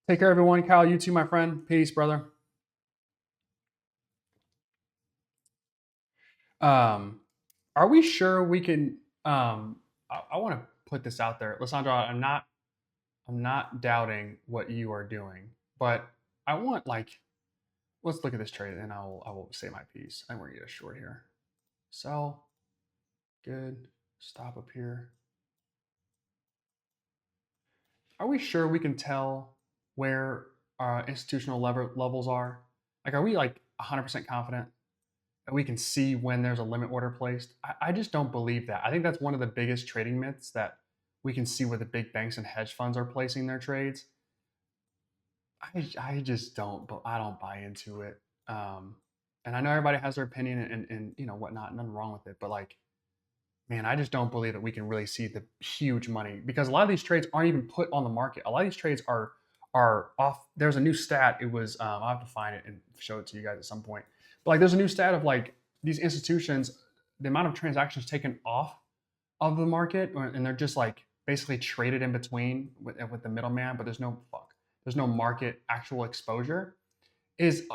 A: Take care, everyone. Kyle, you too, my friend. Peace, brother. Are we sure we can? I want to put this out there, Lissandro. I'm not doubting what you are doing, but I want let's look at this trade, and I will say my piece. I'm going to get a short here. Sell. Good. Stop up here. Are we sure we can tell where our institutional levels are? Like, are we 100% confident that we can see when there's a limit order placed? I just don't believe that. I think that's one of the biggest trading myths, that we can see where the big banks and hedge funds are placing their trades. I just I don't buy into it. And I know everybody has their opinion and whatnot, nothing wrong with it, but man, I just don't believe that we can really see the huge money, because a lot of these trades aren't even put on the market. A lot of these trades are off. There's a new stat. It was I'll have to find it and show it to you guys at some point. But there's a new stat of these institutions, the amount of transactions taken off of the market, and they're just basically traded in between with the middleman. But there's no market actual exposure. Is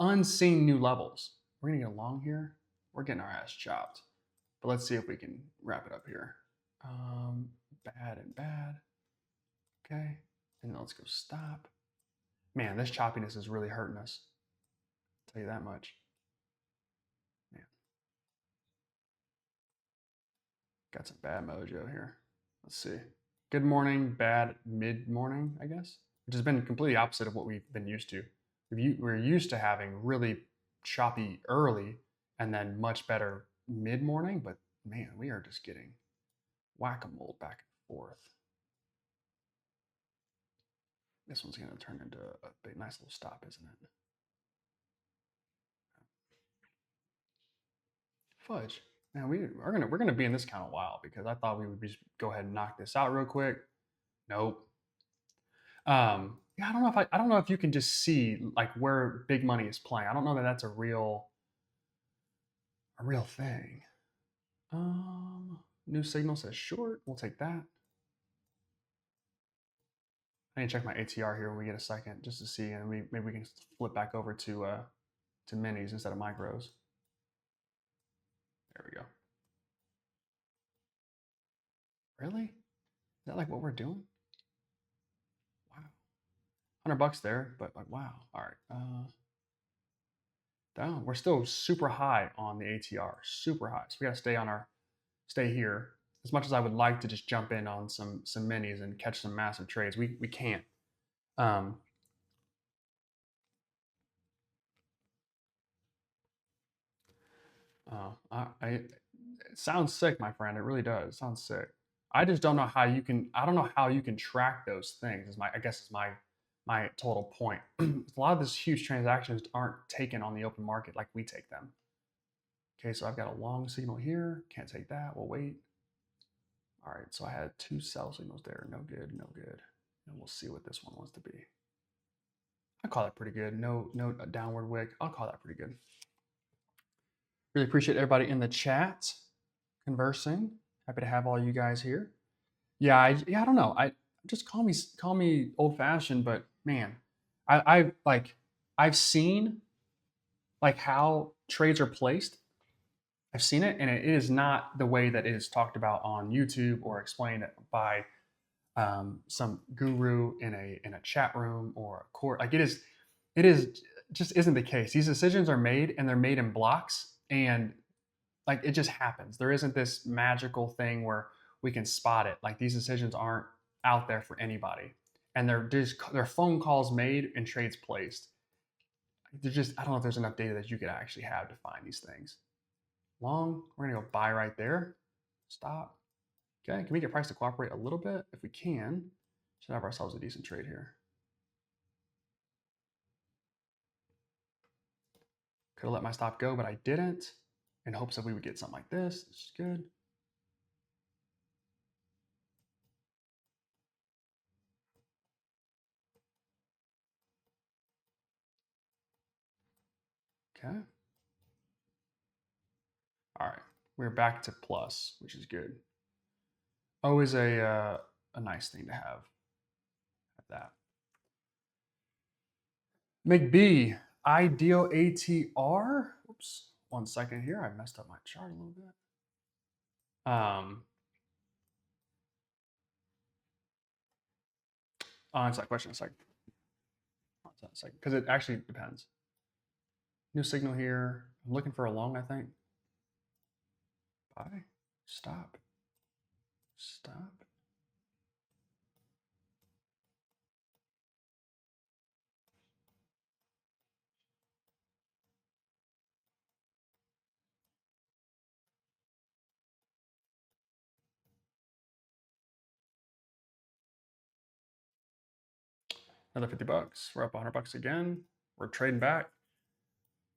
A: unseen new levels. We're gonna get along here. We're getting our ass chopped. But let's see if we can wrap it up here. Bad and bad. Okay. And let's go stop. Man, this choppiness is really hurting us. I'll tell you that much. Man. Got some bad mojo here. Let's see. Good morning, bad mid-morning, I guess, which has been completely opposite of what we've been used to. We're used to having really choppy early and then much better mid-morning, but man, we are just getting whack-a-mole back and forth. This one's going to turn into a big, nice little stop, isn't it? Fudge. Man, we're gonna be in this count a while because I thought we would just go ahead and knock this out real quick. Nope. Yeah, I don't know if you can just see like where big money is playing. I don't know that that's a real thing. New signal says short. We'll take that. I need to check my ATR here when we get a second just to see, and maybe we can flip back over to minis instead of micros. There we go. Really? Is that like what we're doing? Wow. $100 there, but like wow. All right. Down. We're still super high on the ATR, super high. So we got to stay here. As much as I would like to just jump in on some minis and catch some massive trades, we can't. Um, it sounds sick, my friend. It really does. It sounds sick. I just don't know how you can. I don't know how you can track those things. Is my total point. A lot of these huge transactions aren't taken on the open market like we take them. Okay, so I've got a long signal here. Can't take that. We'll wait. All right, so I had two sell signals there. No good, no good. And we'll see what this one wants to be. I call that pretty good. No downward wick. I'll call that pretty good. Really appreciate everybody in the chat conversing. Happy to have all you guys here. Yeah, I don't know. I just call me old fashioned, but man, I've seen like how trades are placed. I've seen it, and it is not the way that it is talked about on YouTube or explained by some guru in a chat room or a court. Like it is just isn't the case. These decisions are made, and they're made in blocks, and like it just happens. There isn't this magical thing where we can spot it. Like these decisions aren't out there for anybody, and they're phone calls made and trades placed. They're just I don't know if there's enough data that you could actually have to find these things. Long, we're gonna go buy right there. Stop. Okay, can we get price to cooperate a little bit? If we can, should have ourselves a decent trade here. Could have let my stop go, but I didn't in hopes that we would get something like this. This is good. Okay. All right. We're back to plus, which is good. Always a nice thing to have that. McB, ideal ATR. Oops. 1 second here. I messed up my chart a little bit. Answer that question in a second. Because it actually depends. New signal here. I'm looking for a long, I think. Buy. Stop. Stop. Another $50. We're up $100 again. We're trading back.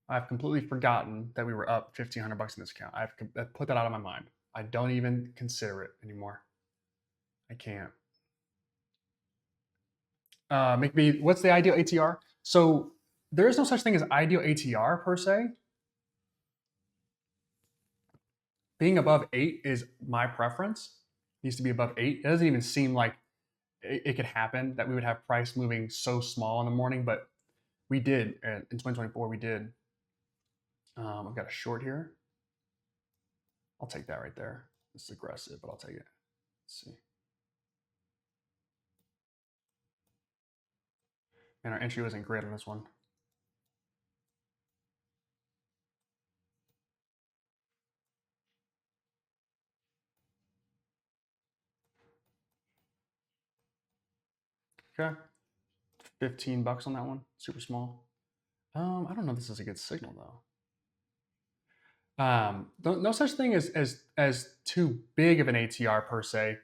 A: I've completely forgotten that we were up $1,500 in this account. I've put that out of my mind. I don't even consider it anymore. I can't. Maybe what's the ideal ATR? So there is no such thing as ideal ATR per se. Being above 8 is my preference. It needs to be above 8. It doesn't even seem like it could happen that we would have price moving so small in the morning, but we did in 2024. We did. I've got a short here. I'll take that right there. It's aggressive, but I'll take it. Let's see. And our entry wasn't great on this one. Okay. $15 on that one. Super small. I don't know if this is a good signal though. No such thing as too big of an ATR per se.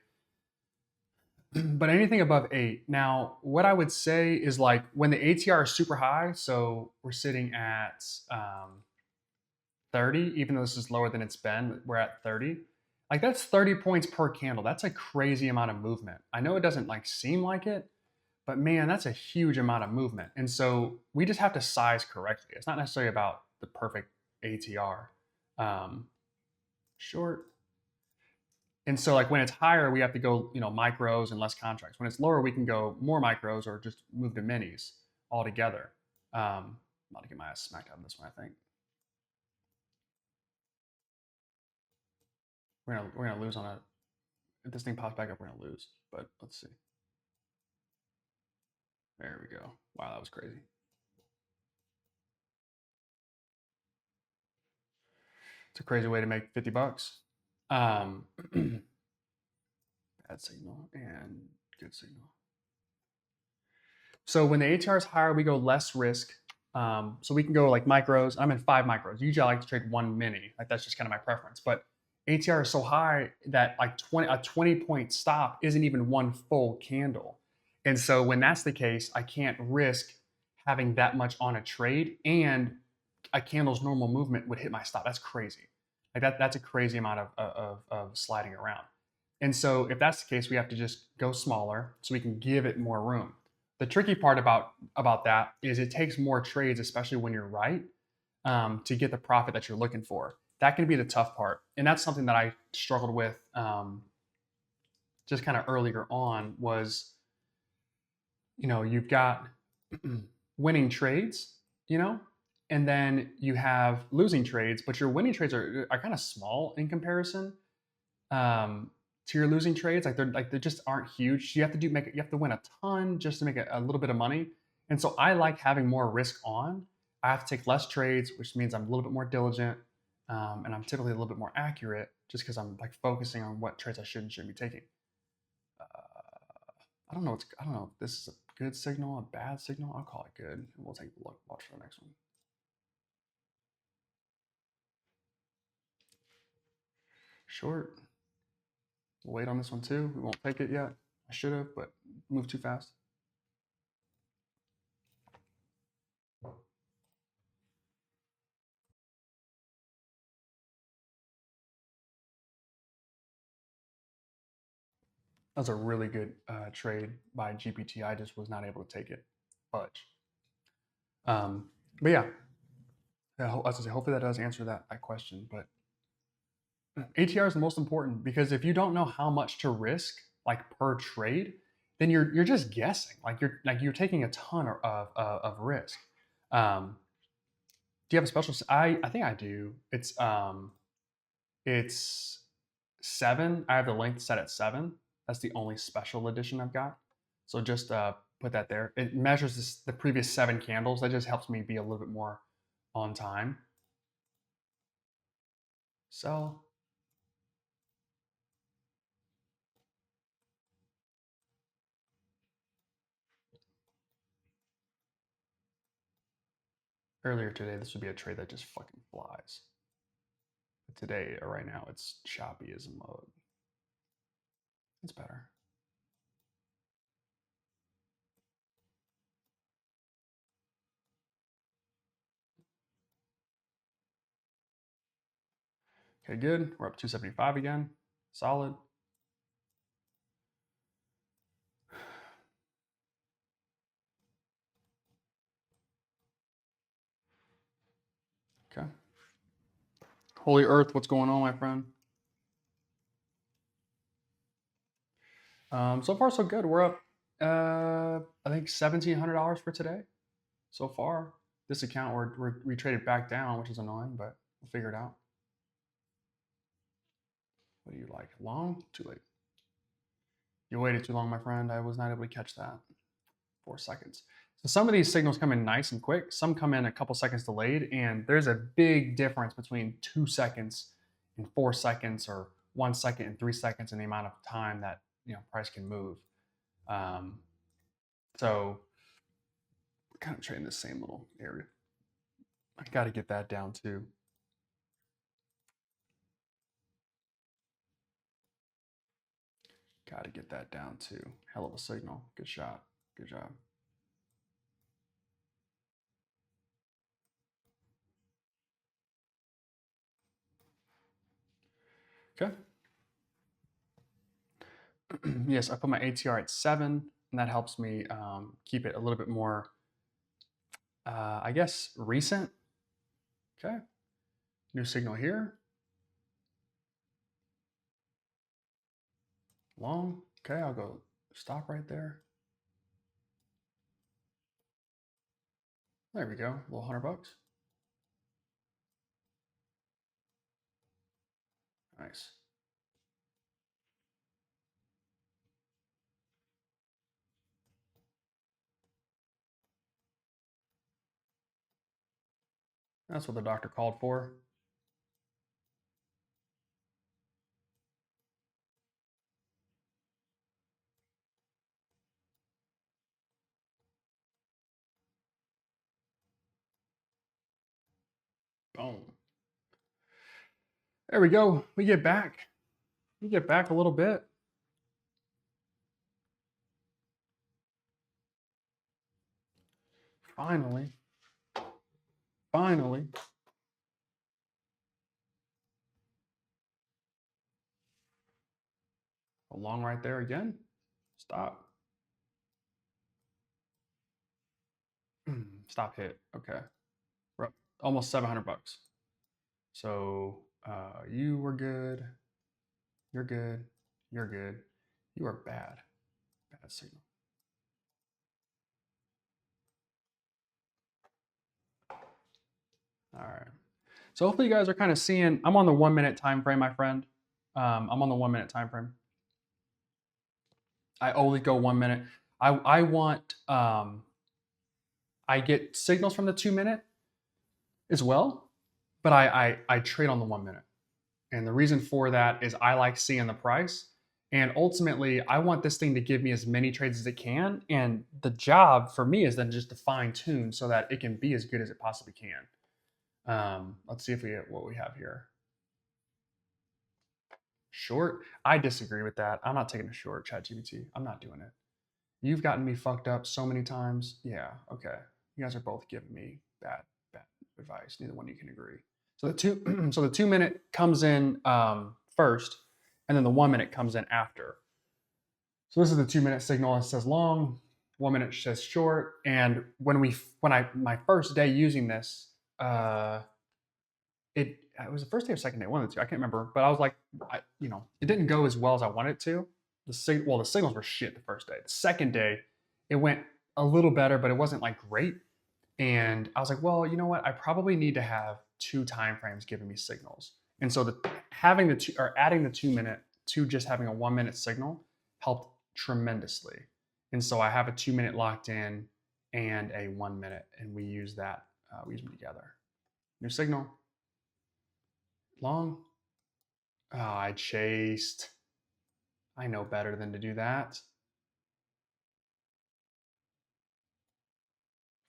A: but anything above 8. Now, what I would say is like when the ATR is super high, so we're sitting at 30, even though this is lower than it's been, we're at 30. Like that's 30 points per candle. That's a crazy amount of movement. I know it doesn't like seem like it, but man, that's a huge amount of movement. And so we just have to size correctly. It's not necessarily about the perfect ATR. Um, short. And so like when it's higher, we have to go, micros and less contracts. When it's lower, we can go more micros or just move to minis altogether. I'm about to get my ass smacked out of this one, I think. We're gonna lose on a if this thing pops back up, we're gonna lose. But let's see. There we go. Wow, that was crazy. It's a crazy way to make 50 bucks. Um, bad signal and good signal. So when the ATR is higher, we go less risk. So we can go like micros. I'm in 5 micros. Usually I like to trade one mini. Like that's just kind of my preference. But ATR is so high that like 20 point stop isn't even one full candle. And so when that's the case, I can't risk having that much on a trade, and a candle's normal movement would hit my stop. That's crazy. Like that's a crazy amount of sliding around. And so if that's the case, we have to just go smaller so we can give it more room. The tricky part about that is it takes more trades, especially when you're right, to get the profit that you're looking for. That can be the tough part, and that's something that I struggled with just kind of earlier on. Was you've got winning trades, you know, and then you have losing trades, but your winning trades are kind of small in comparison um, to your losing trades. They just aren't huge. You have to win a ton just to make a little bit of money. And so I like having more risk on. I have to take less trades, which means I'm a little bit more diligent, and I'm typically a little bit more accurate, just because I'm like focusing on what trades I should and shouldn't be taking. I don't know if this is a good signal, a bad signal. I'll call it good. We'll take a look. Watch for the next one. Short. We'll wait on this one too. We won't take it yet. I should have, but moved too fast. That was a really good trade by GPT. I just was not able to take it. Budge. But yeah, as I say, hopefully that does answer that question. But ATR is the most important because if you don't know how much to risk, like per trade, then you're just guessing. You're taking a ton of risk. Um, do you have a special? I think I do. It's 7. I have the length set at 7. That's the only special edition I've got. So just put that there. It measures the previous 7 candles. That just helps me be a little bit more on time. Sell. Earlier today, this would be a trade that just fucking flies. But today, or right now, it's choppy as a mug. It's better. Okay, good. We're up 275 again. Solid. Okay. Holy Earth, what's going on, my friend? So far, so good. We're up, I think $1,700 for today so far. This account, we traded back down, which is annoying, but we'll figure it out. What do you like? Long? Too late. You waited too long, my friend. I was not able to catch that. 4 seconds. So some of these signals come in nice and quick. Some come in a couple seconds delayed, and there's a big difference between 2 seconds and 4 seconds, or 1 second and 3 seconds in the amount of time that price can move. Um, so we're kind of trading the same little area. I got to get that down too. Got to get that down too. Hell of a signal. Good shot. Good job. Okay. Yes, I put my ATR at 7, and that helps me keep it a little bit more, I guess, recent. Okay. New signal here. Long. Okay, I'll go stop right there. There we go. A little $100. Nice. That's what the doctor called for. Boom. There we go. We get back. We get back a little bit. Finally. Finally. A long right there again. Stop. Stop hit. Okay. We're up almost $700. So you were good. You're good. You're good. You are bad. Bad signal. All right. So hopefully you guys are kind of seeing. I'm on the 1 minute time frame, my friend. I'm on the 1 minute time frame. I only go 1 minute. I want. I get signals from the 2 minute as well, but I trade on the 1 minute. And the reason for that is I like seeing the price. And ultimately, I want this thing to give me as many trades as it can. And the job for me is then just to fine tune so that it can be as good as it possibly can. Let's see if we what we have here. Short. I disagree with that. I'm not taking a short, ChatGPT. I'm not doing it. You've gotten me fucked up so many times. Yeah, okay. You guys are both giving me bad advice. Neither one of you can agree. So the two, so the 2 minute comes in first, and then the 1 minute comes in after. So this is the 2 minute signal. It says long, 1 minute says short. And when I my first day using this, it was the first day or second day, one of the two. I can't remember, but I was like, it didn't go as well as I wanted it to. The signals were shit the first day. The second day, it went a little better, but it wasn't like great. And I was like, well, you know what? I probably need to have two time frames giving me signals. And so having the two or adding the 2 minute to just having a 1 minute signal helped tremendously. And so I have a 2 minute locked in and a 1 minute, and we use that. We use them together. New signal. Long. Oh, I chased. I know better than to do that.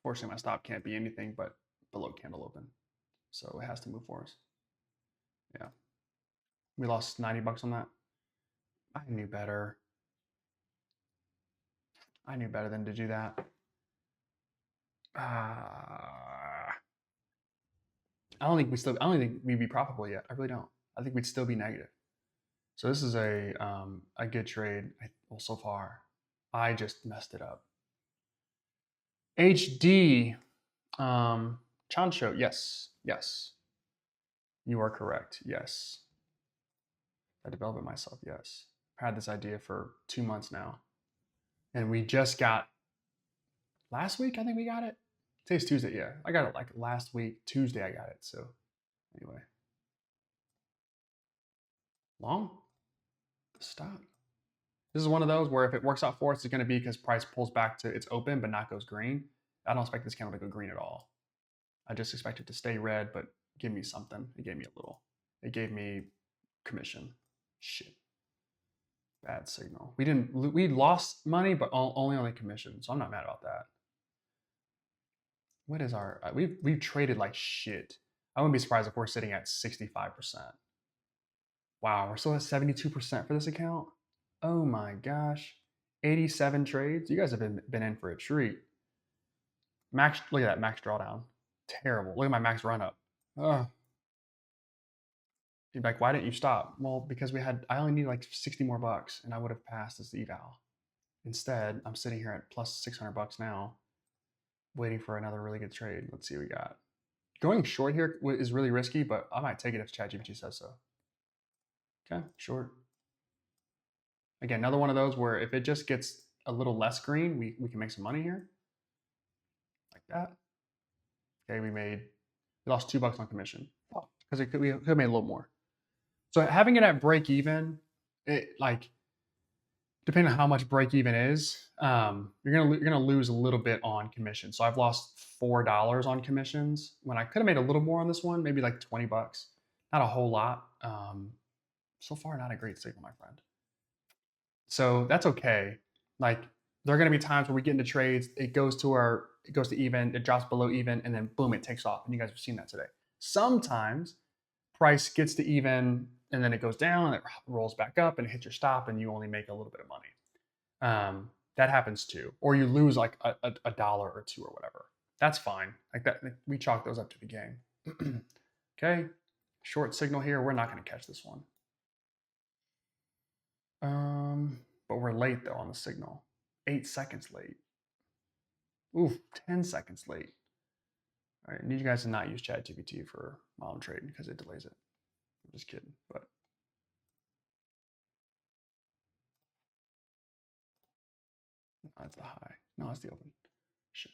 A: Fortunately, my stop can't be anything but below candle open. So it has to move for us. Yeah. We lost $90 on that. I knew better. I knew better than to do that. I don't think we'd be profitable yet. I really don't. I think we'd still be negative. So this is a good trade. Well, so far, I just messed it up. HD, Chancho, yes, yes, you are correct. Yes, I developed it myself. Yes, I had this idea for 2 months now, and we just got last week. I think we got it. Today's Tuesday. Yeah, I got it like last week Tuesday. I got it. So anyway, long stop. This is one of those where if it works out for us, it's going to be because price pulls back to it's open but not goes green. I don't expect this candle to go green at all. I just expect it to stay red, but give me something. It gave me a little. It gave me commission. Shit. Bad signal. We lost money, but only on the commission. So I'm not mad about that. What is our, we've traded like shit. I wouldn't be surprised if we're sitting at 65%. Wow, we're still at 72% for this account. Oh my gosh. 87 trades. You guys have been in for a treat. Max, look at that max drawdown. Terrible. Look at my max run up. Ugh. You're like, why didn't you stop? Well, because I only need like 60 more bucks and I would have passed this eval. Instead, I'm sitting here at plus 600 bucks now, waiting for another really good trade. Let's see what we got. Going short here is really risky, but I might take it if ChatGPT says so. Okay, short. Again, another one of those where if it just gets a little less green, we can make some money here, like that. Okay, we lost $2 on commission because we could have made a little more. So having it at break even, it like depending on how much break even is, you're gonna lose a little bit on commission. So I've lost $4 on commissions when I could have made a little more on this one, maybe like $20, not a whole lot. So far, not a great signal, my friend. So that's okay. Like there are going to be times where we get into trades, it goes to even, it drops below even, and then boom, it takes off. And you guys have seen that today. Sometimes price gets to even, and then it goes down, and it rolls back up, and it hits your stop, and you only make a little bit of money. That happens too, or you lose like a dollar or two or whatever. That's fine. Like that, we chalk those up to the game. Okay, short signal here. We're not going to catch this one. But we're late though on the signal. 8 seconds late. Oof, 10 seconds late. All right, I need you guys to not use ChatGPT for model trading because it delays it. I'm just kidding, but that's the high. No, that's the open. Shit.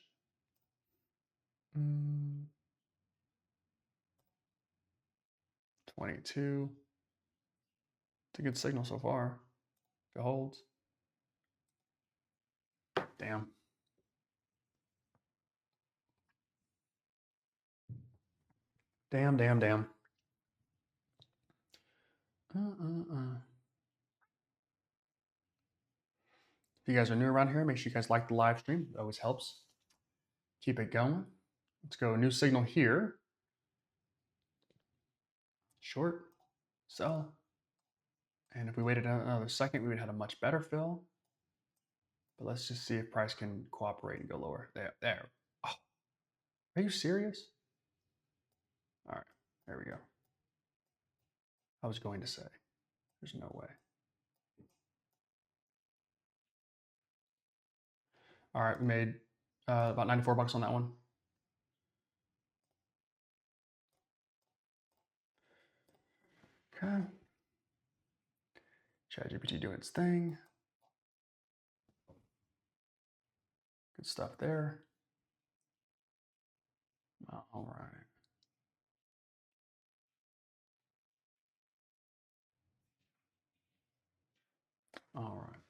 A: 22. It's a good signal so far. If it holds. Damn. Damn, damn, damn. If you guys are new around here, make sure you guys like the live stream. It always helps. Keep it going. Let's go. New signal here. Short. Sell. And if we waited another second, we would have had a much better fill. But let's just see if price can cooperate and go lower. There. Oh, are you serious? All right, there we go. I was going to say, there's no way. All right, we made about $94 on that one. Okay. ChatGPT doing its thing. Good stuff there. All right. All right.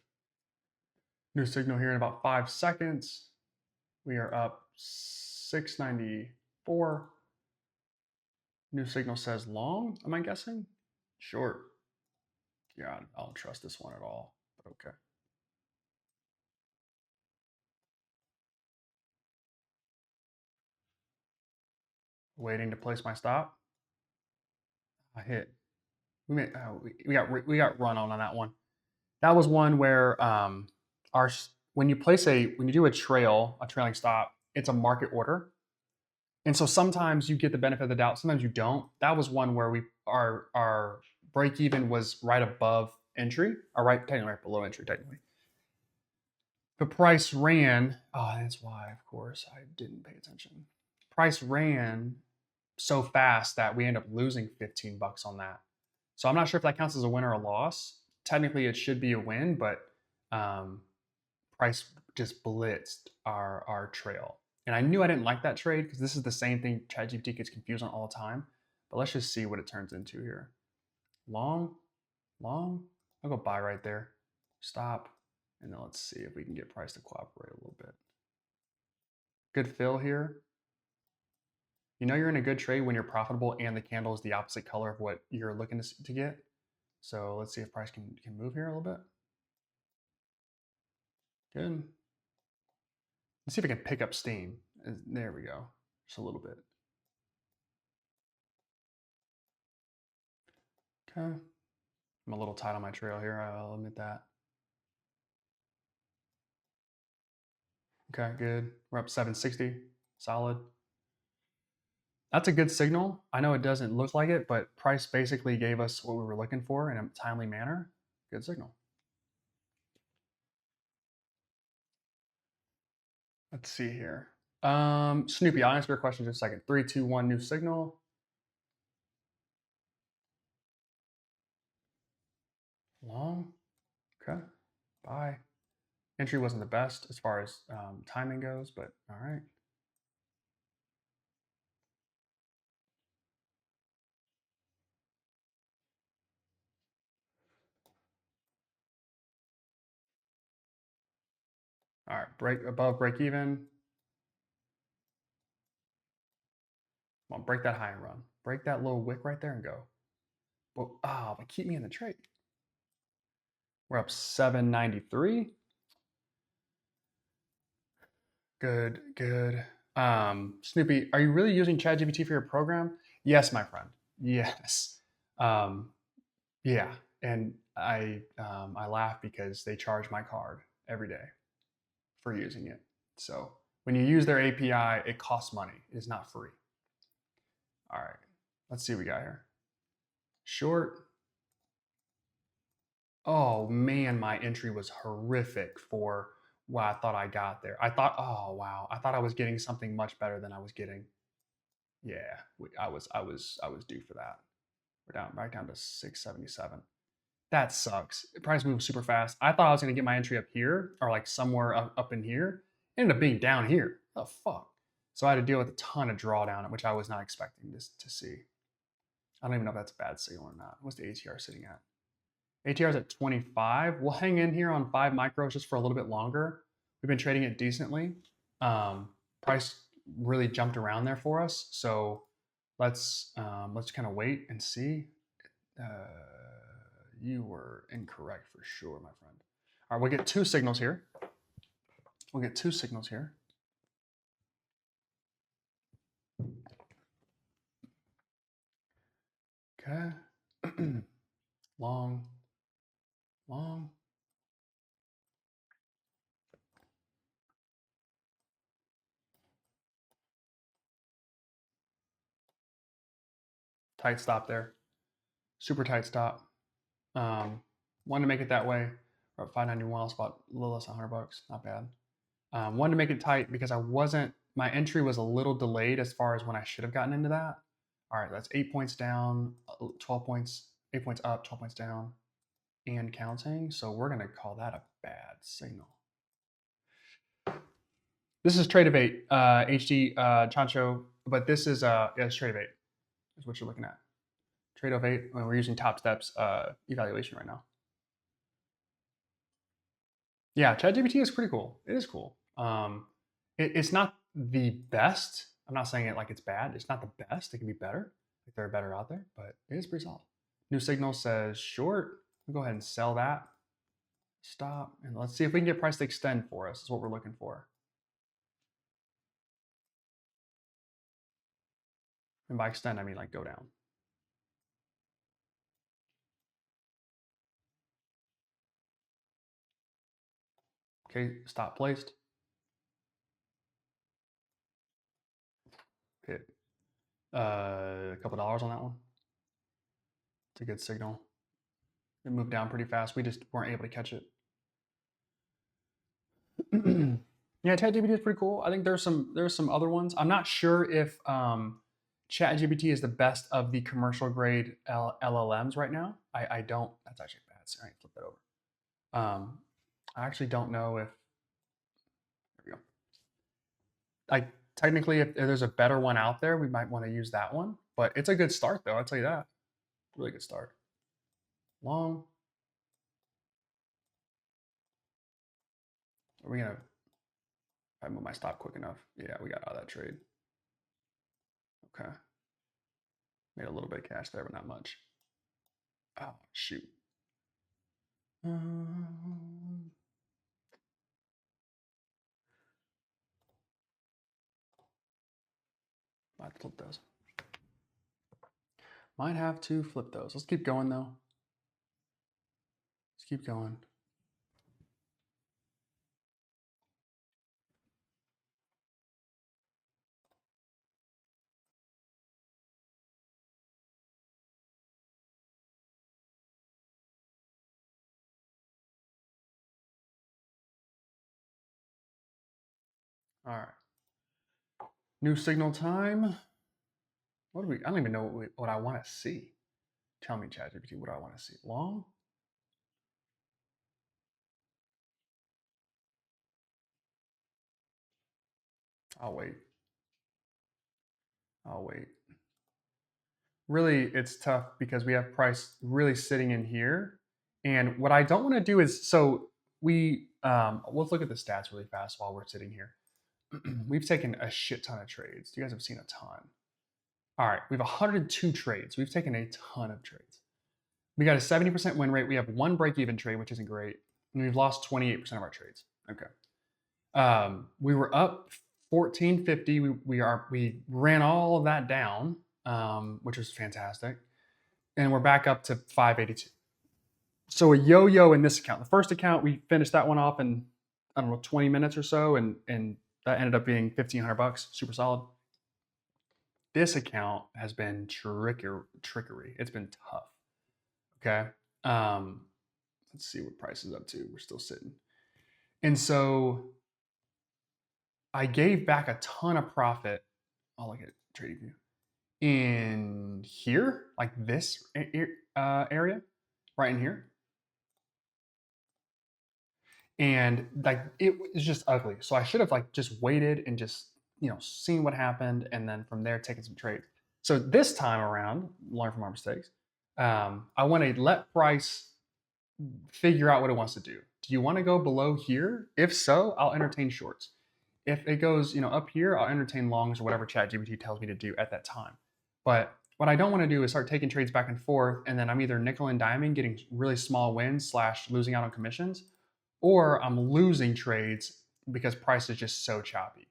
A: New signal here in about 5 seconds. We are up 694. New signal says long, am I guessing? Short. Yeah, I don't trust this one at all, but okay. Waiting to place my stop. I hit. We got run on that one. That was one where our when you do a trailing stop, it's a market order, and so sometimes you get the benefit of the doubt, sometimes you don't. That was one where our break even was right above entry, or technically right below entry technically. The price ran. Oh, that's why, of course, I didn't pay attention. Price ran so fast that we end up losing $15 on that. So I'm not sure if that counts as a win or a loss. Technically, it should be a win, but um, price just blitzed our trail. And I knew I didn't like that trade because this is the same thing ChatGPT gets confused on all the time. But let's just see what it turns into here. Long, long. I'll go buy right there. Stop. And then let's see if we can get price to cooperate a little bit. Good fill here. You know you're in a good trade when you're profitable and the candle is the opposite color of what you're looking to get. So let's see if price can move here a little bit. Good. Let's see if I can pick up steam. There we go. Just a little bit. Okay. I'm a little tight on my trail here. I'll admit that. Okay, good. We're up 760. Solid. That's a good signal. I know it doesn't look like it, but price basically gave us what we were looking for in a timely manner. Good signal. Let's see here. Snoopy, I'll answer your question in just a second. 3, 2, 1, new signal. Long. Okay. Bye. Entry wasn't the best as far as timing goes, but all right. All right. Break above break even. Come on, break that high and run. Break that little wick right there and go. Well, but keep me in the trade. We're up 793. Good, good. Snoopy, are you really using ChatGPT for your program? Yes, my friend. Yes. Um, yeah. And I laugh because they charge my card every day for using it. So when you use their API, it costs money. It is not free. All right. Let's see what we got here. Short. Oh man, my entry was horrific for what I thought I got there. I thought, oh wow, I thought I was getting something much better than I was getting. Yeah, I was due for that. We're down back down to 677. That sucks. The price moves super fast. I thought I was gonna get my entry up here or like somewhere up in here. It ended up being down here. The fuck. So I had to deal with a ton of drawdown, which I was not expecting this to see. I don't even know if that's a bad signal or not. What's the ATR sitting at? ATR is at 25. We'll hang in here on 5 micros just for a little bit longer. We've been trading it decently. Price really jumped around there for us. So let's kind of wait and see. Uh, you were incorrect for sure, my friend. All right, we'll get 2 signals here. We'll get 2 signals here. Okay. Long, long. Tight stop there. Super tight stop. Wanted to make it that way. We're at 591. It's about a little less than $100. Not bad. Wanted to make it tight because my entry was a little delayed as far as when I should have gotten into that. All right, that's 8 points down, 12 points, 8 points up, 12 points down, and counting. So we're going to call that a bad signal. This is trade of 8, HD Chancho, but this is it's trade of 8 is what you're looking at. Trade of 8, and we're using Topstep's evaluation right now. Yeah, ChatGPT is pretty cool. It is cool. It's not the best. I'm not saying it like it's bad. It's not the best. It can be better. Like there are better out there, but it is pretty solid. New signal says short. We'll go ahead and sell that. Stop. And let's see if we can get price to extend for us. Is what we're looking for. And by extend, I mean like go down. Okay, stop placed. Hit a couple dollars on that one. It's a good signal. It moved down pretty fast. We just weren't able to catch it. Yeah, ChatGPT is pretty cool. I think there's some other ones. I'm not sure if ChatGPT is the best of the commercial grade LLMs right now. I don't. That's actually bad. Sorry, flip that over. I actually don't know if. There we go. Like technically, if there's a better one out there, we might want to use that one. But it's a good start, though. I'll tell you that. Really good start. Long. Are we gonna? I move my stop quick enough. Yeah, we got out of that trade. Okay. Made a little bit of cash there, but not much. Oh, shoot. Um, Might have to flip those. Might have to flip those. Let's keep going though. Let's keep going. All right. New signal time. What do we? I don't even know what I want to see. Tell me, ChatGPT, what do I want to see? Long? I'll wait. I'll wait. Really, it's tough because we have price really sitting in here. And what I don't want to do is so let's look at the stats really fast while we're sitting here. We've taken a shit ton of trades. You guys have seen a ton. All right, we have 102 trades. We've taken a ton of trades. We got a 70% win rate. We have one break even trade, which isn't great. And we've lost 28% of our trades. Okay. We were up 1450. We ran all of that down, which was fantastic. And we're back up to 582. So a yo-yo in this account. The first account, we finished that one off in, I don't know, 20 minutes or so, and that ended up being $1,500, super solid. This account has been trickery. It's been tough. Okay. Let's see what price is up to. We're still sitting. And so I gave back a ton of profit. I'll look at trading view in here, like this area, right in here. And like it was just ugly. So I should have like just waited and just seen what happened, and then from there taken some trades. So this time around, learn from our mistakes. I want to let price figure out what it wants to do. Do you want to go below here? If so, I'll entertain shorts. If it goes, up here, I'll entertain longs or whatever ChatGPT tells me to do at that time. But what I don't want to do is start taking trades back and forth, and then I'm either nickel and diming, getting really small wins / losing out on commissions, or I'm losing trades because price is just so choppy.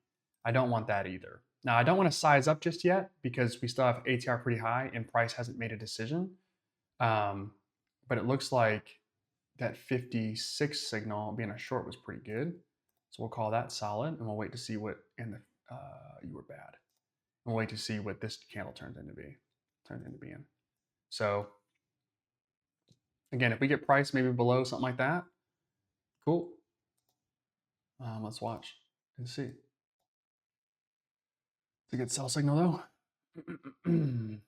A: I don't want that either. Now, I don't want to size up just yet because we still have ATR pretty high and price hasn't made a decision. But it looks like that 56 signal being a short was pretty good. So we'll call that solid, and we'll wait to see what you were bad. We'll wait to see what this candle turns into being. So again, if we get price maybe below something like that, cool. Let's watch and see. It's a good sell signal though.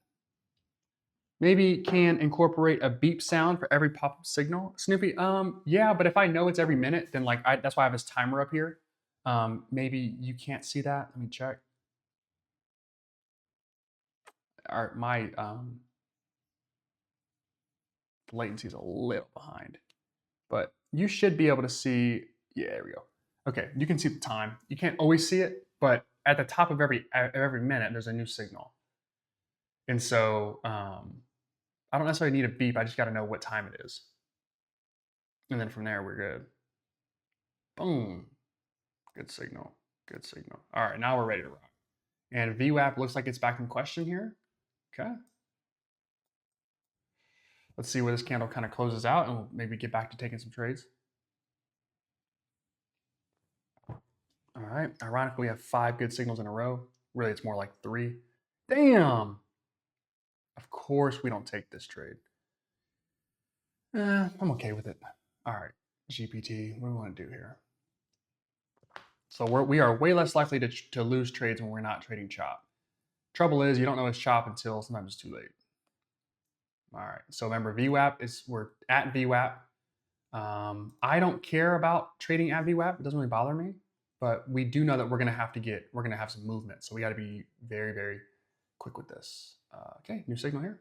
A: Maybe can incorporate a beep sound for every pop-up signal. Snoopy, yeah, but if I know it's every minute, then that's why I have this timer up here. Maybe you can't see that. Let me check. My latency is a little behind, but you should be able to see. Yeah, there we go. Okay, you can see the time. You can't always see it, but at the top of every minute, there's a new signal. And so I don't necessarily need a beep. I just got to know what time it is. And then from there, we're good. Boom. Good signal. Good signal. All right, now we're ready to rock. And VWAP looks like it's back in question here. Okay. Let's see where this candle kind of closes out, and we'll maybe get back to taking some trades. All right. Ironically, we have 5 good signals in a row. Really, it's more like 3. Damn. Of course, we don't take this trade. I'm okay with it. All right, GPT, what do we want to do here? So we are way less likely to lose trades when we're not trading chop. Trouble is, you don't know it's chop until sometimes it's too late. All right, so remember VWAP we're at VWAP. I don't care about trading at VWAP. It doesn't really bother me, but we do know that we're gonna have some movement. So we got to be very, very quick with this. Okay, new signal here.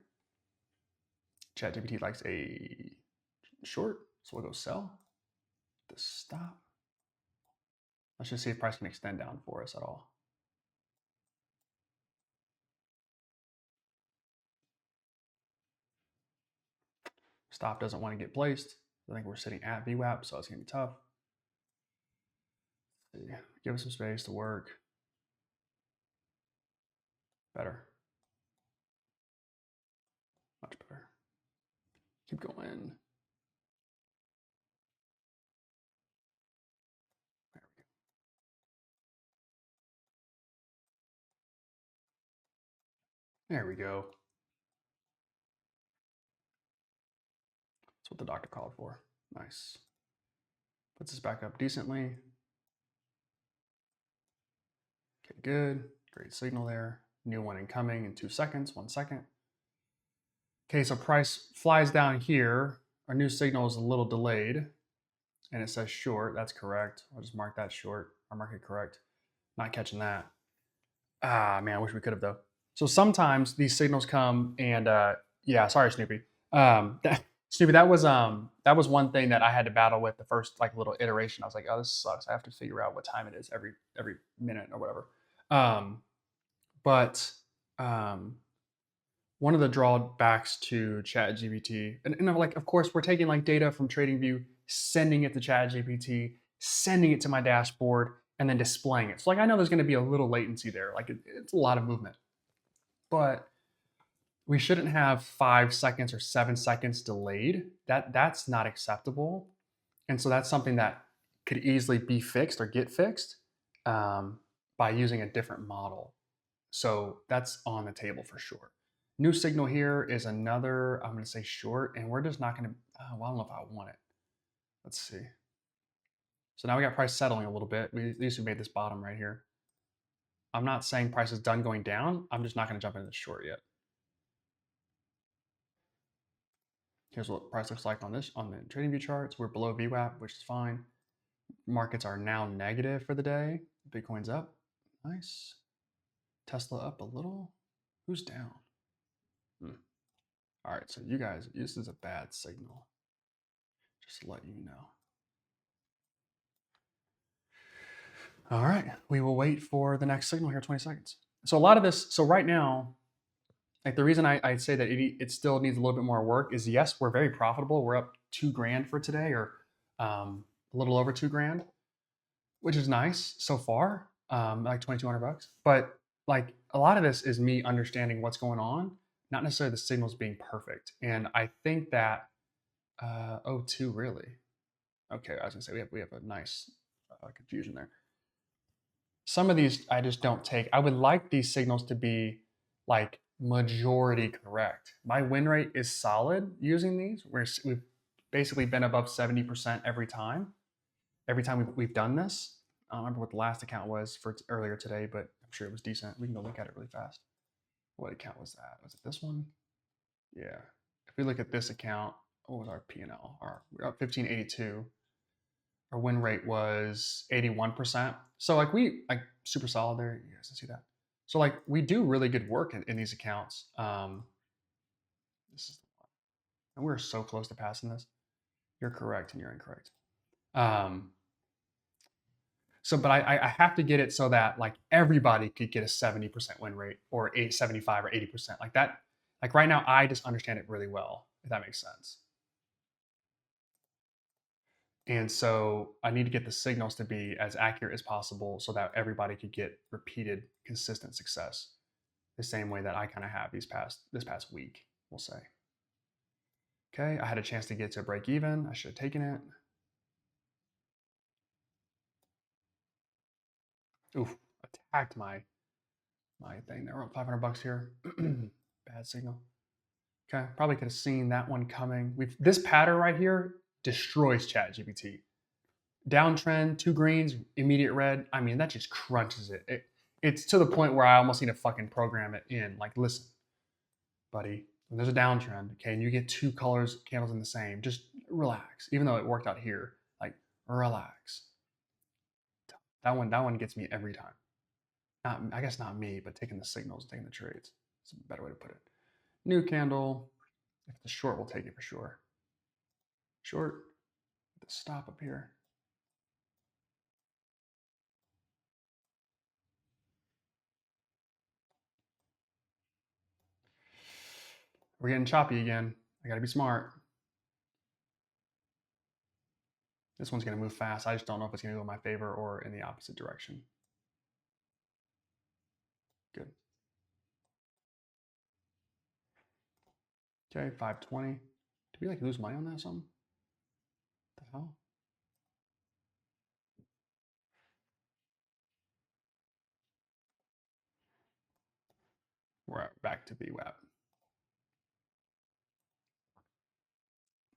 A: ChatGPT likes a short, so we'll go sell. The stop. Let's just see if price can extend down for us at all. Stop doesn't want to get placed. I think we're sitting at VWAP, so it's going to be tough. Give us some space to work. Better. Much better. Keep going. There we go. That's what the doctor called for. Nice. Puts us back up decently. good. Great signal there. New one incoming in 2 seconds, 1 second. Okay, so price flies down here. Our new signal is a little delayed and it says short. That's correct. I'll just mark that short or mark it correct. Not catching that. Ah, man, I wish we could have though. So sometimes these signals come and yeah, sorry, Snoopy. Snoopy, that was one thing that I had to battle with the first like little iteration. I was like, oh, this sucks. I have to figure out what time it is every minute or whatever. Um, but um, one of the drawbacks to ChatGPT, and like, of course, we're taking like data from TradingView, sending it to ChatGPT, sending it to my dashboard, and then displaying it. So like, I know there's going to be a little latency there. Like, it's a lot of movement, but we shouldn't have 5 seconds or 7 seconds delayed. That's not acceptable, and so that's something that could easily be fixed or get fixed by using a different model. So that's on the table for sure. New signal here is another, I'm going to say short, and we're just not going to, well, I don't know if I want it. Let's see. So now we got price settling a little bit. At least we made this bottom right here. I'm not saying price is done going down. I'm just not going to jump into the short yet. Here's what price looks like on the TradingView charts. We're below VWAP, which is fine. Markets are now negative for the day. Bitcoin's up. Nice. Tesla up a little. Who's down? All right, so you guys, this is a bad signal. Just to let you know. All right, we will wait for the next signal here, 20 seconds. So a lot of this, so right now, like the reason I say that it still needs a little bit more work is yes, we're very profitable. We're up 2 grand for today, or a little over 2 grand, which is nice so far, like 2,200 bucks. But like a lot of this is me understanding what's going on, not necessarily the signals being perfect. And I think that, oh, 2 really. Okay, I was gonna say we have a nice confusion there. Some of these I just don't take. I would like these signals to be like majority correct. My win rate is solid using these. We've basically been above 70% every time. Every time we've done this. I don't remember what the last account was for earlier today, but I'm sure it was decent. We can go look at it really fast. What account was that? Was it this one? Yeah. If we look at this account, what was our P&L? We're up 1582. Our win rate was 81%. So like we like super solid there. You guys can see that. So like we do really good work in these accounts. This is the one. And we're so close to passing this. You're correct and you're incorrect. So, but I have to get it so that like everybody could get a 70% win rate or 75 or 80%. Like that, like right now, I just understand it really well, if that makes sense. And so I need to get the signals to be as accurate as possible so that everybody could get repeated, consistent success the same way that I kind of have this past week, we'll say. Okay, I had a chance to get to a break even. I should have taken it. Oof, attacked my thing. There, we're up 500 bucks here. Bad signal. Okay, probably could have seen that one coming. This pattern right here destroys ChatGPT. Downtrend, 2 greens, immediate red. I mean, that just crunches it. It's to the point where I almost need to fucking program it in. Like, listen, buddy, when there's a downtrend, okay, and you get 2 colors, candles in the same, just relax. Even though it worked out here, like, relax. That one gets me every time. Not, I guess not me, but taking the signals, taking the trades. It's a better way to put it. New candle. If the short, will take it for sure. Short, the stop up here. We're getting choppy again. I gotta be smart. This one's gonna move fast. I just don't know if it's gonna go in my favor or in the opposite direction. Good. Okay, 520. Did we like lose money on that or something? What the hell? We're back to VWAP.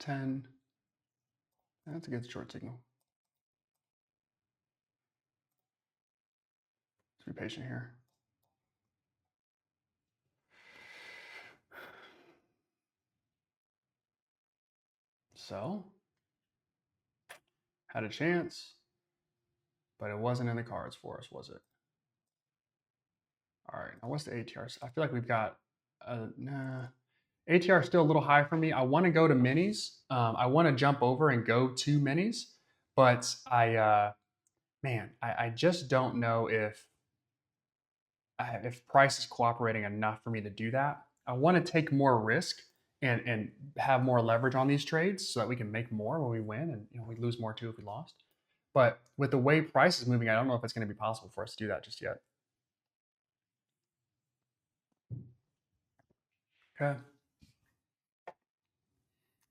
A: 10. That's a good short signal. Let's be patient here. So, had a chance, but it wasn't in the cards for us, was it? All right, now what's the ATR? I feel like we've got, nah. ATR is still a little high for me. I want to go to minis. I want to jump over and go to minis, but I just don't know if price is cooperating enough for me to do that. I want to take more risk and have more leverage on these trades so that we can make more when we win, and we lose more too if we lost. But with the way price is moving, I don't know if it's going to be possible for us to do that just yet. Okay.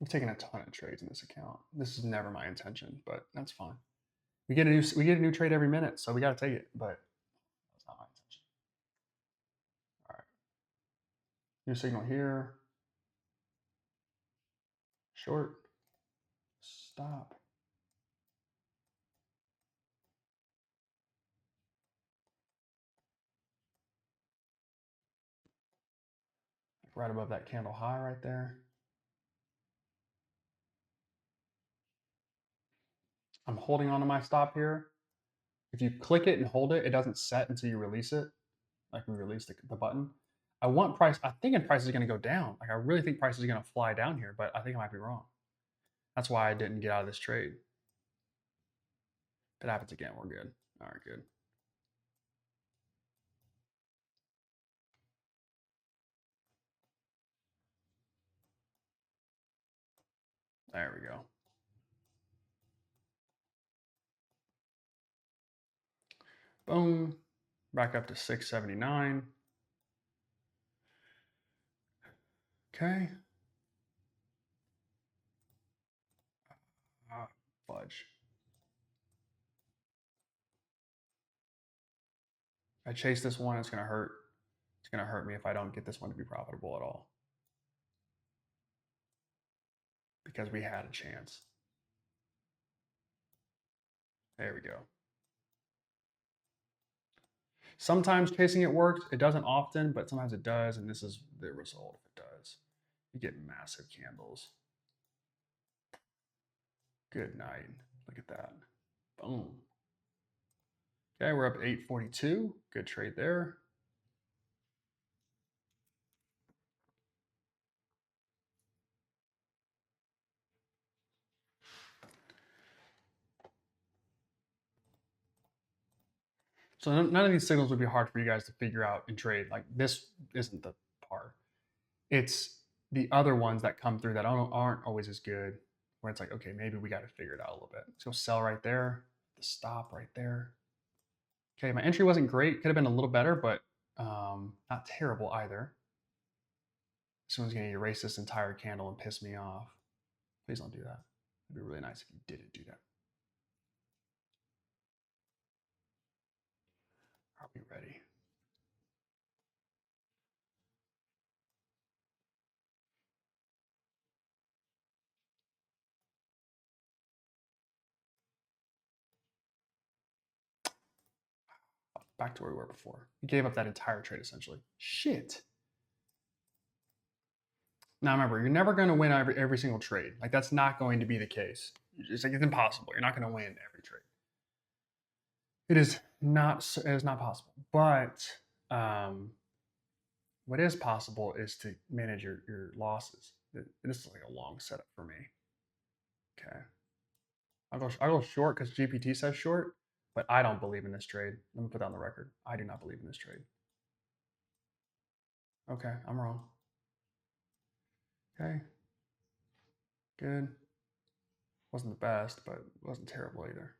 A: I've taken a ton of trades in this account. This is never my intention, but that's fine. We get a new trade every minute, so we got to take it. But that's not my intention. All right, new signal here. Short. Stop. Right above that candle high right there. I'm holding on to my stop here. If you click it and hold it, it doesn't set until you release it. Like we release the button. I want price. I'm thinking price is going to go down. Like I really think price is going to fly down here, but I think I might be wrong. That's why I didn't get out of this trade. If it happens again, we're good. All right, good. There we go. Boom. Back up to 679. Okay. Fudge. If I chase this one, it's going to hurt. It's going to hurt me if I don't get this one to be profitable at all. Because we had a chance. There we go. Sometimes chasing it works. It doesn't often, but sometimes it does, and this is the result if it does. You get massive candles. Good night. Look at that. Boom. Okay, we're up at 842. Good trade there. So none of these signals would be hard for you guys to figure out and trade. Like this isn't the part. It's the other ones that come through that aren't always as good. Where it's like, okay, maybe we got to figure it out a little bit. So sell right there. The stop right there. Okay, my entry wasn't great. Could have been a little better, but not terrible either. Someone's going to erase this entire candle and piss me off. Please don't do that. It'd be really nice if you didn't do that. Are we ready? Back to where we were before. We gave up that entire trade essentially. Shit. Now remember, you're never going to win every single trade. Like that's not going to be the case. It's like it's impossible. You're not going to win every trade. It is not possible. But what is possible is to manage your losses. This is like a long setup for me. Okay. I'll go short because GPT says short, but I don't believe in this trade. Let me put that on the record. I do not believe in this trade. Okay, I'm wrong. Okay. Good. Wasn't the best, but wasn't terrible either.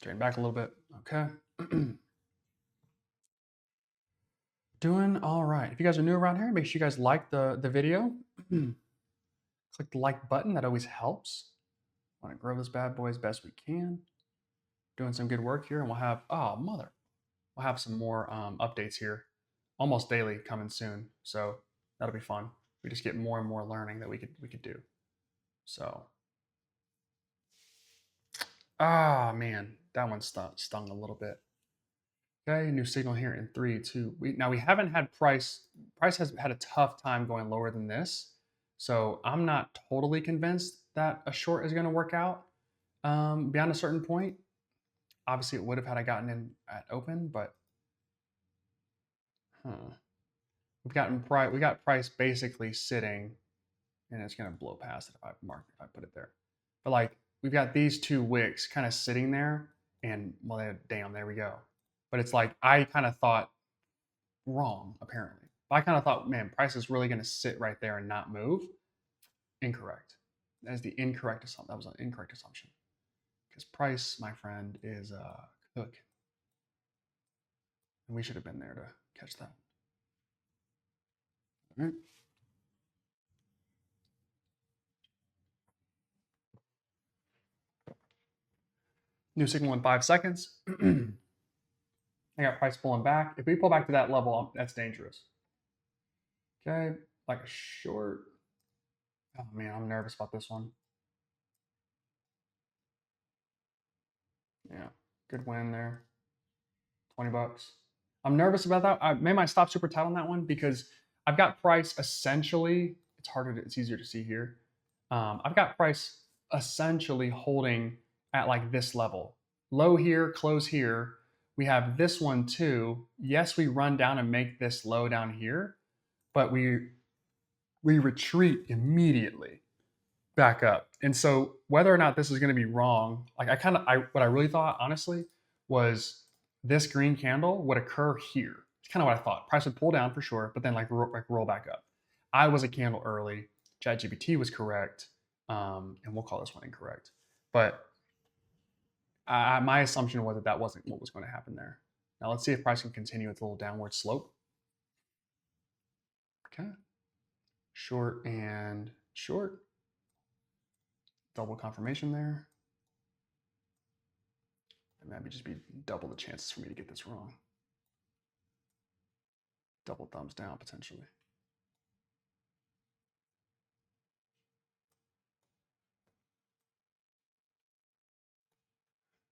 A: Drain back a little bit. Okay. Doing all right. If you guys are new around here, make sure you guys like the video. Click the like button. That always helps. Want to grow this bad boy as best we can. Doing some good work here, and we'll have we'll have some more updates here, almost daily coming soon. So that'll be fun. We just get more and more learning that we could do. So man, That one stung a little bit. Okay, new signal here in 3, 2. Now we haven't had price. Price has had a tough time going lower than this. So I'm not totally convinced that a short is going to work out beyond a certain point. Obviously, it would have had I gotten in at open, but we got price basically sitting, and it's going to blow past it if I put it there. But like we've got these two wicks kind of sitting there, and well, damn, there we go. But it's like I kind of thought wrong, apparently. I kind of thought, man, price is really going to sit right there and not move. Incorrect. That is the incorrect assumption. That was an incorrect assumption. Because price, my friend, is a cook. And we should have been there to catch that. All right. New signal in 5 seconds. I got price pulling back. If we pull back to that level, that's dangerous. Okay, like a short. Oh man, I'm nervous about this one. Yeah, good win there. 20 bucks. I'm nervous about that. I made my stop super tight on that one because I've got price essentially. It's easier to see here. I've got price essentially holding at like this level. Low here, close here. We have this one too. Yes, we run down and make this low down here, but we retreat immediately back up. And so whether or not this is going to be wrong, like what I really thought honestly was this green candle would occur here. It's kind of what I thought. Price would pull down for sure, but then like roll back up. I was a candle early. ChatGPT was correct, and we'll call this one incorrect. But my assumption was that that wasn't what was going to happen there. Now let's see if price can continue its little downward slope. Okay, short and short. Double confirmation there. And maybe just be double the chances for me to get this wrong. Double thumbs down potentially.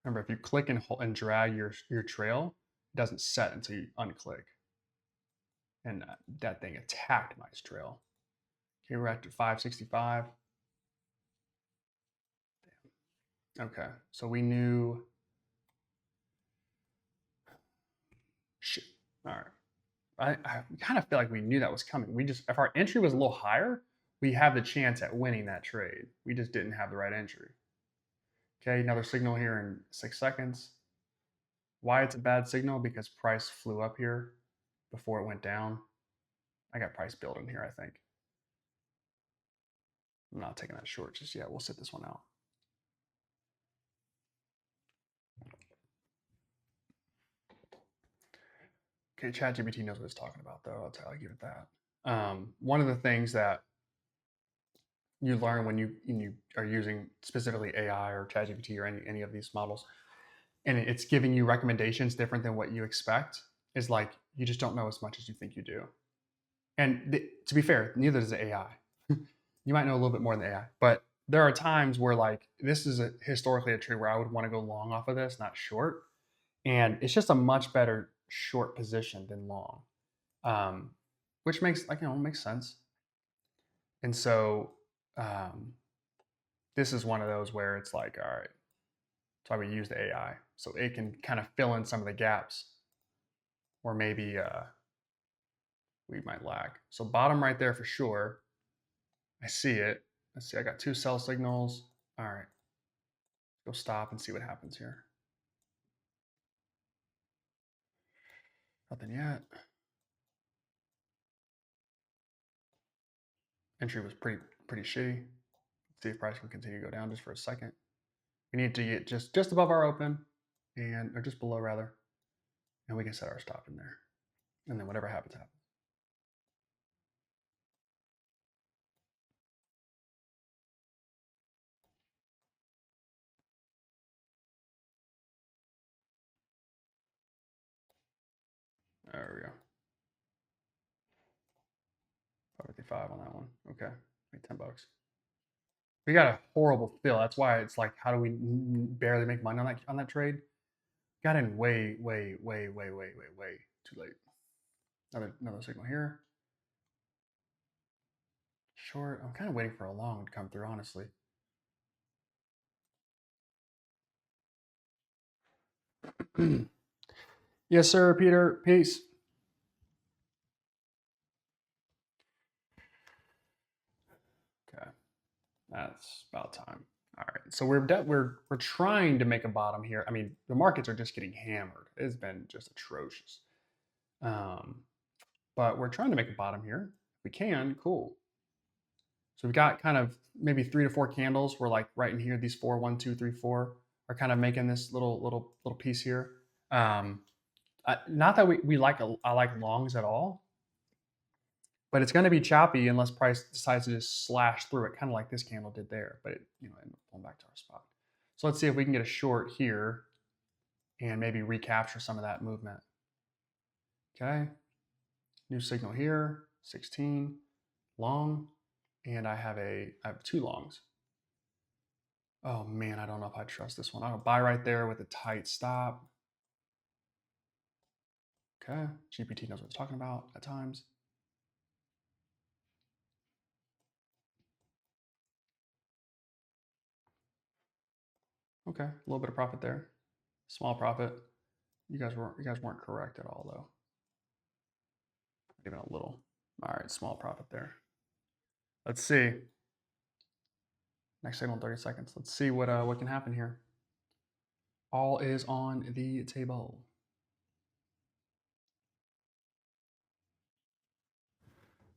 A: Remember, if you click and drag your trail, it doesn't set until you unclick. And that thing attacked my trail. Okay, we're at 565. Okay, so we knew. Shit. All right. I kind of feel like we knew that was coming. If our entry was a little higher, we have the chance at winning that trade. We just didn't have the right entry. Okay, another signal here in 6 seconds. Why it's a bad signal? Because price flew up here before it went down. I got price building here, I think. I'm not taking that short just yet. We'll sit this one out. Okay, ChatGPT knows what it's talking about, though. I'll give it that. One of the things that you learn when you are using specifically AI or ChatGPT or any of these models, and it's giving you recommendations different than what you expect, is like you just don't know as much as you think you do. And to be fair, neither does AI. You might know a little bit more than AI, but there are times where like this is historically a trade where I would want to go long off of this, not short, and it's just a much better short position than long, um, which makes makes sense. And so um, this is one of those where it's like, all right, that's why we use the AI, so it can kind of fill in some of the gaps, or maybe we might lag. So bottom right there for sure. I see it. Let's see. I got two sell signals. All right, go stop and see what happens here. Nothing yet. Entry was pretty shitty. Let's see if price can continue to go down just for a second. We need to get just above our open, or just below rather, and we can set our stop in there. And then whatever happens, happens. There we go. 555 on that one. Okay, like $10. We got a horrible fill. That's why it's like, how do we barely make money on that trade? Got in way too late. Another signal here. Short. I'm kind of waiting for a long to come through, honestly. Yes, sir, Peter. Peace. Okay, that's about time. All right, so we're trying to make a bottom here. I mean, the markets are just getting hammered. It's been just atrocious. Um, but we're trying to make a bottom here. If we can, cool. So we've got kind of maybe 3 to 4 candles. We're like right in here. These four, 1, 2, 3, 4, are kind of making this little piece here. Um, not that we like I like longs at all, but it's going to be choppy unless price decides to just slash through it, kind of like this candle did there. But it ended up pulling back to our spot. So let's see if we can get a short here and maybe recapture some of that movement. Okay, new signal here, 16 long, and I have 2 longs. Oh man, I don't know if I trust this one. I'll buy right there with a tight stop. Okay, GPT knows what it's talking about at times. Okay, a little bit of profit there. Small profit. You guys weren't correct at all though. Even a little. All right, small profit there. Let's see. Next signal in 30 seconds. Let's see what can happen here. All is on the table.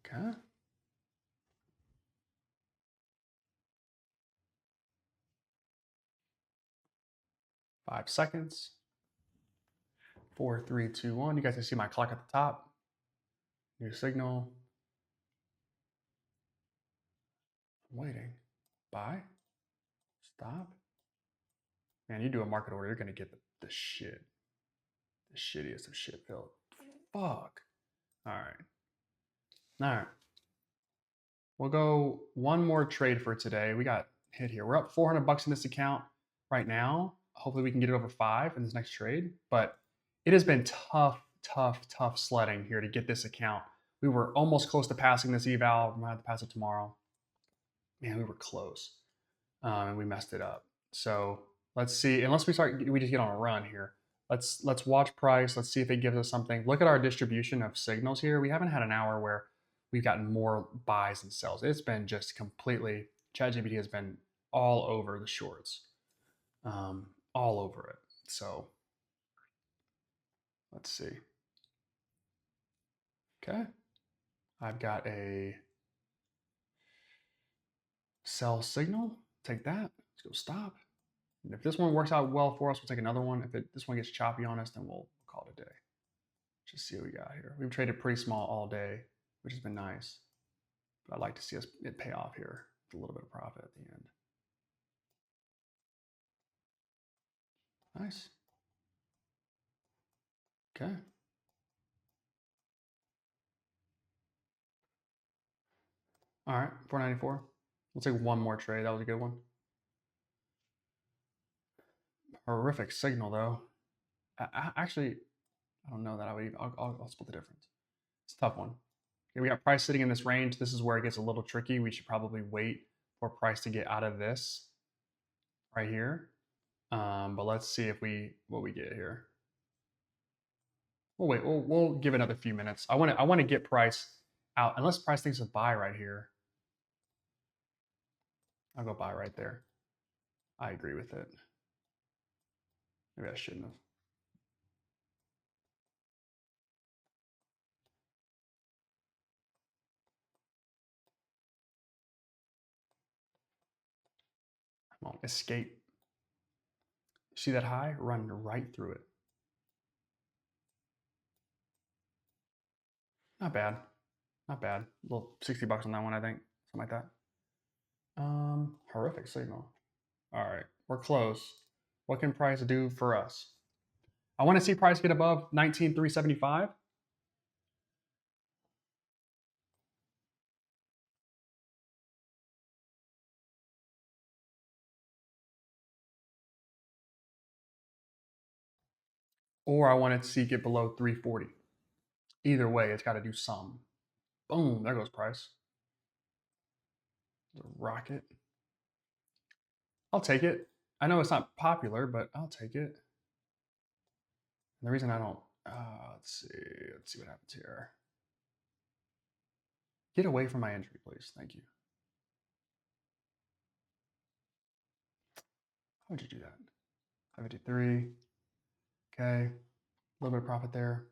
A: Okay. Five seconds. 4, 3, 2, 1. You guys can see my clock at the top. New signal. I'm waiting. Buy. Stop. Man, you do a market order, you're gonna get the shit. The shittiest of shit filled. Fuck. Alright. Alright. We'll go one more trade for today. We got hit here. We're up 400 bucks in this account right now. Hopefully we can get it over 5 in this next trade. But it has been tough sledding here to get this account. We were almost close to passing this eval. We might have to pass it tomorrow. Man, we were close. And we messed it up. So let's see. Unless we just get on a run here. Let's watch price. Let's see if it gives us something. Look at our distribution of signals here. We haven't had an hour where we've gotten more buys and sells. It's been just completely. ChatGPT has been all over the shorts, all over it. So let's see. Okay, I've got a sell signal. Take that. Let's go stop. And if this one works out well for us, we'll take another one. If this one gets choppy on us, then we'll call it a day. Just see what we got here. We've traded pretty small all day, which has been nice. But I'd like to see it pay off here with a little bit of profit at the end. Nice. Okay. All right, 494. We'll take one more trade. That was a good one. Horrific signal though. Actually, I don't know that I would even. I'll split the difference. It's a tough one. Okay, we got price sitting in this range. This is where it gets a little tricky. We should probably wait for price to get out of this right here. But let's see what we get here. We'll wait. We'll give it another few minutes. I want to get price out. Unless price thinks it's a buy right here, I'll go buy right there. I agree with it. Maybe I shouldn't have. Come on, escape. See that high? Run right through it. Not bad. Not bad. A little 60 bucks on that one, I think. Something like that. Horrific signal. All right, we're close. What can price do for us? I want to see price get above 19,375. or I want to see it get below 340. Either way, it's got to do some. Boom, there goes price. The rocket. I'll take it. I know it's not popular, but I'll take it. And the reason I don't, let's see what happens here. Get away from my entry, please. Thank you. How would you do that? 553. Okay, a little bit of profit there.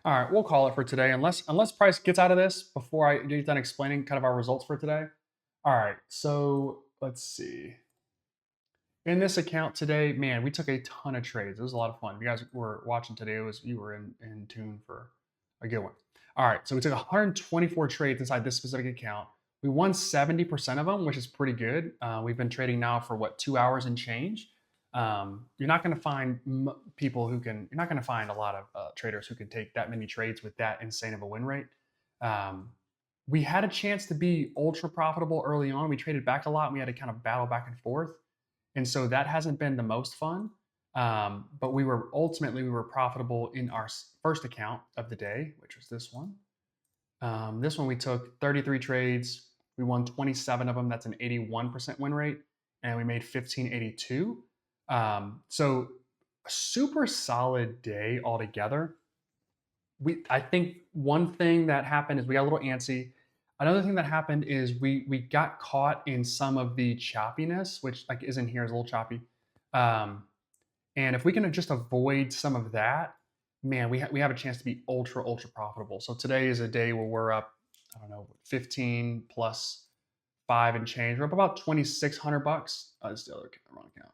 A: All right, we'll call it for today. Unless price gets out of this before I get done explaining kind of our results for today. All right, so let's see. In this account today, man, we took a ton of trades. It was a lot of fun. If you guys were watching today, you were in tune for a good one. All right, so we took 124 trades inside this specific account. We won 70% of them, which is pretty good. We've been trading now for what, 2 hours and change. You're not going to find people who can. You're not going to find a lot of traders who can take that many trades with that insane of a win rate. We had a chance to be ultra profitable early on. We traded back a lot. And we had to kind of battle back and forth. And so that hasn't been the most fun. But we were profitable in our first account of the day, which was this one. This one we took 33 trades. We won 27 of them. That's an 81% win rate. And we made 1582. So a super solid day altogether. I think one thing that happened is we got a little antsy. Another thing that happened is we got caught in some of the choppiness, which like isn't here, is a little choppy. And if we can just avoid some of that, man, we have a chance to be ultra profitable. So today is a day where we're up, I don't know, 15 plus 5 and change. We're up about 2,600 bucks. That's the other wrong account.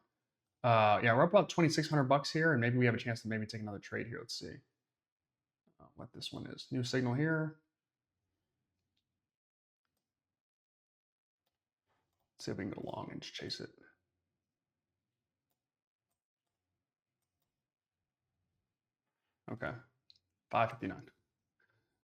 A: Yeah, we're up about 2,600 bucks here, and maybe we have a chance to maybe take another trade here. Let's see what this one is. New signal here. Let's see if we can go long and just chase it. Okay, 559.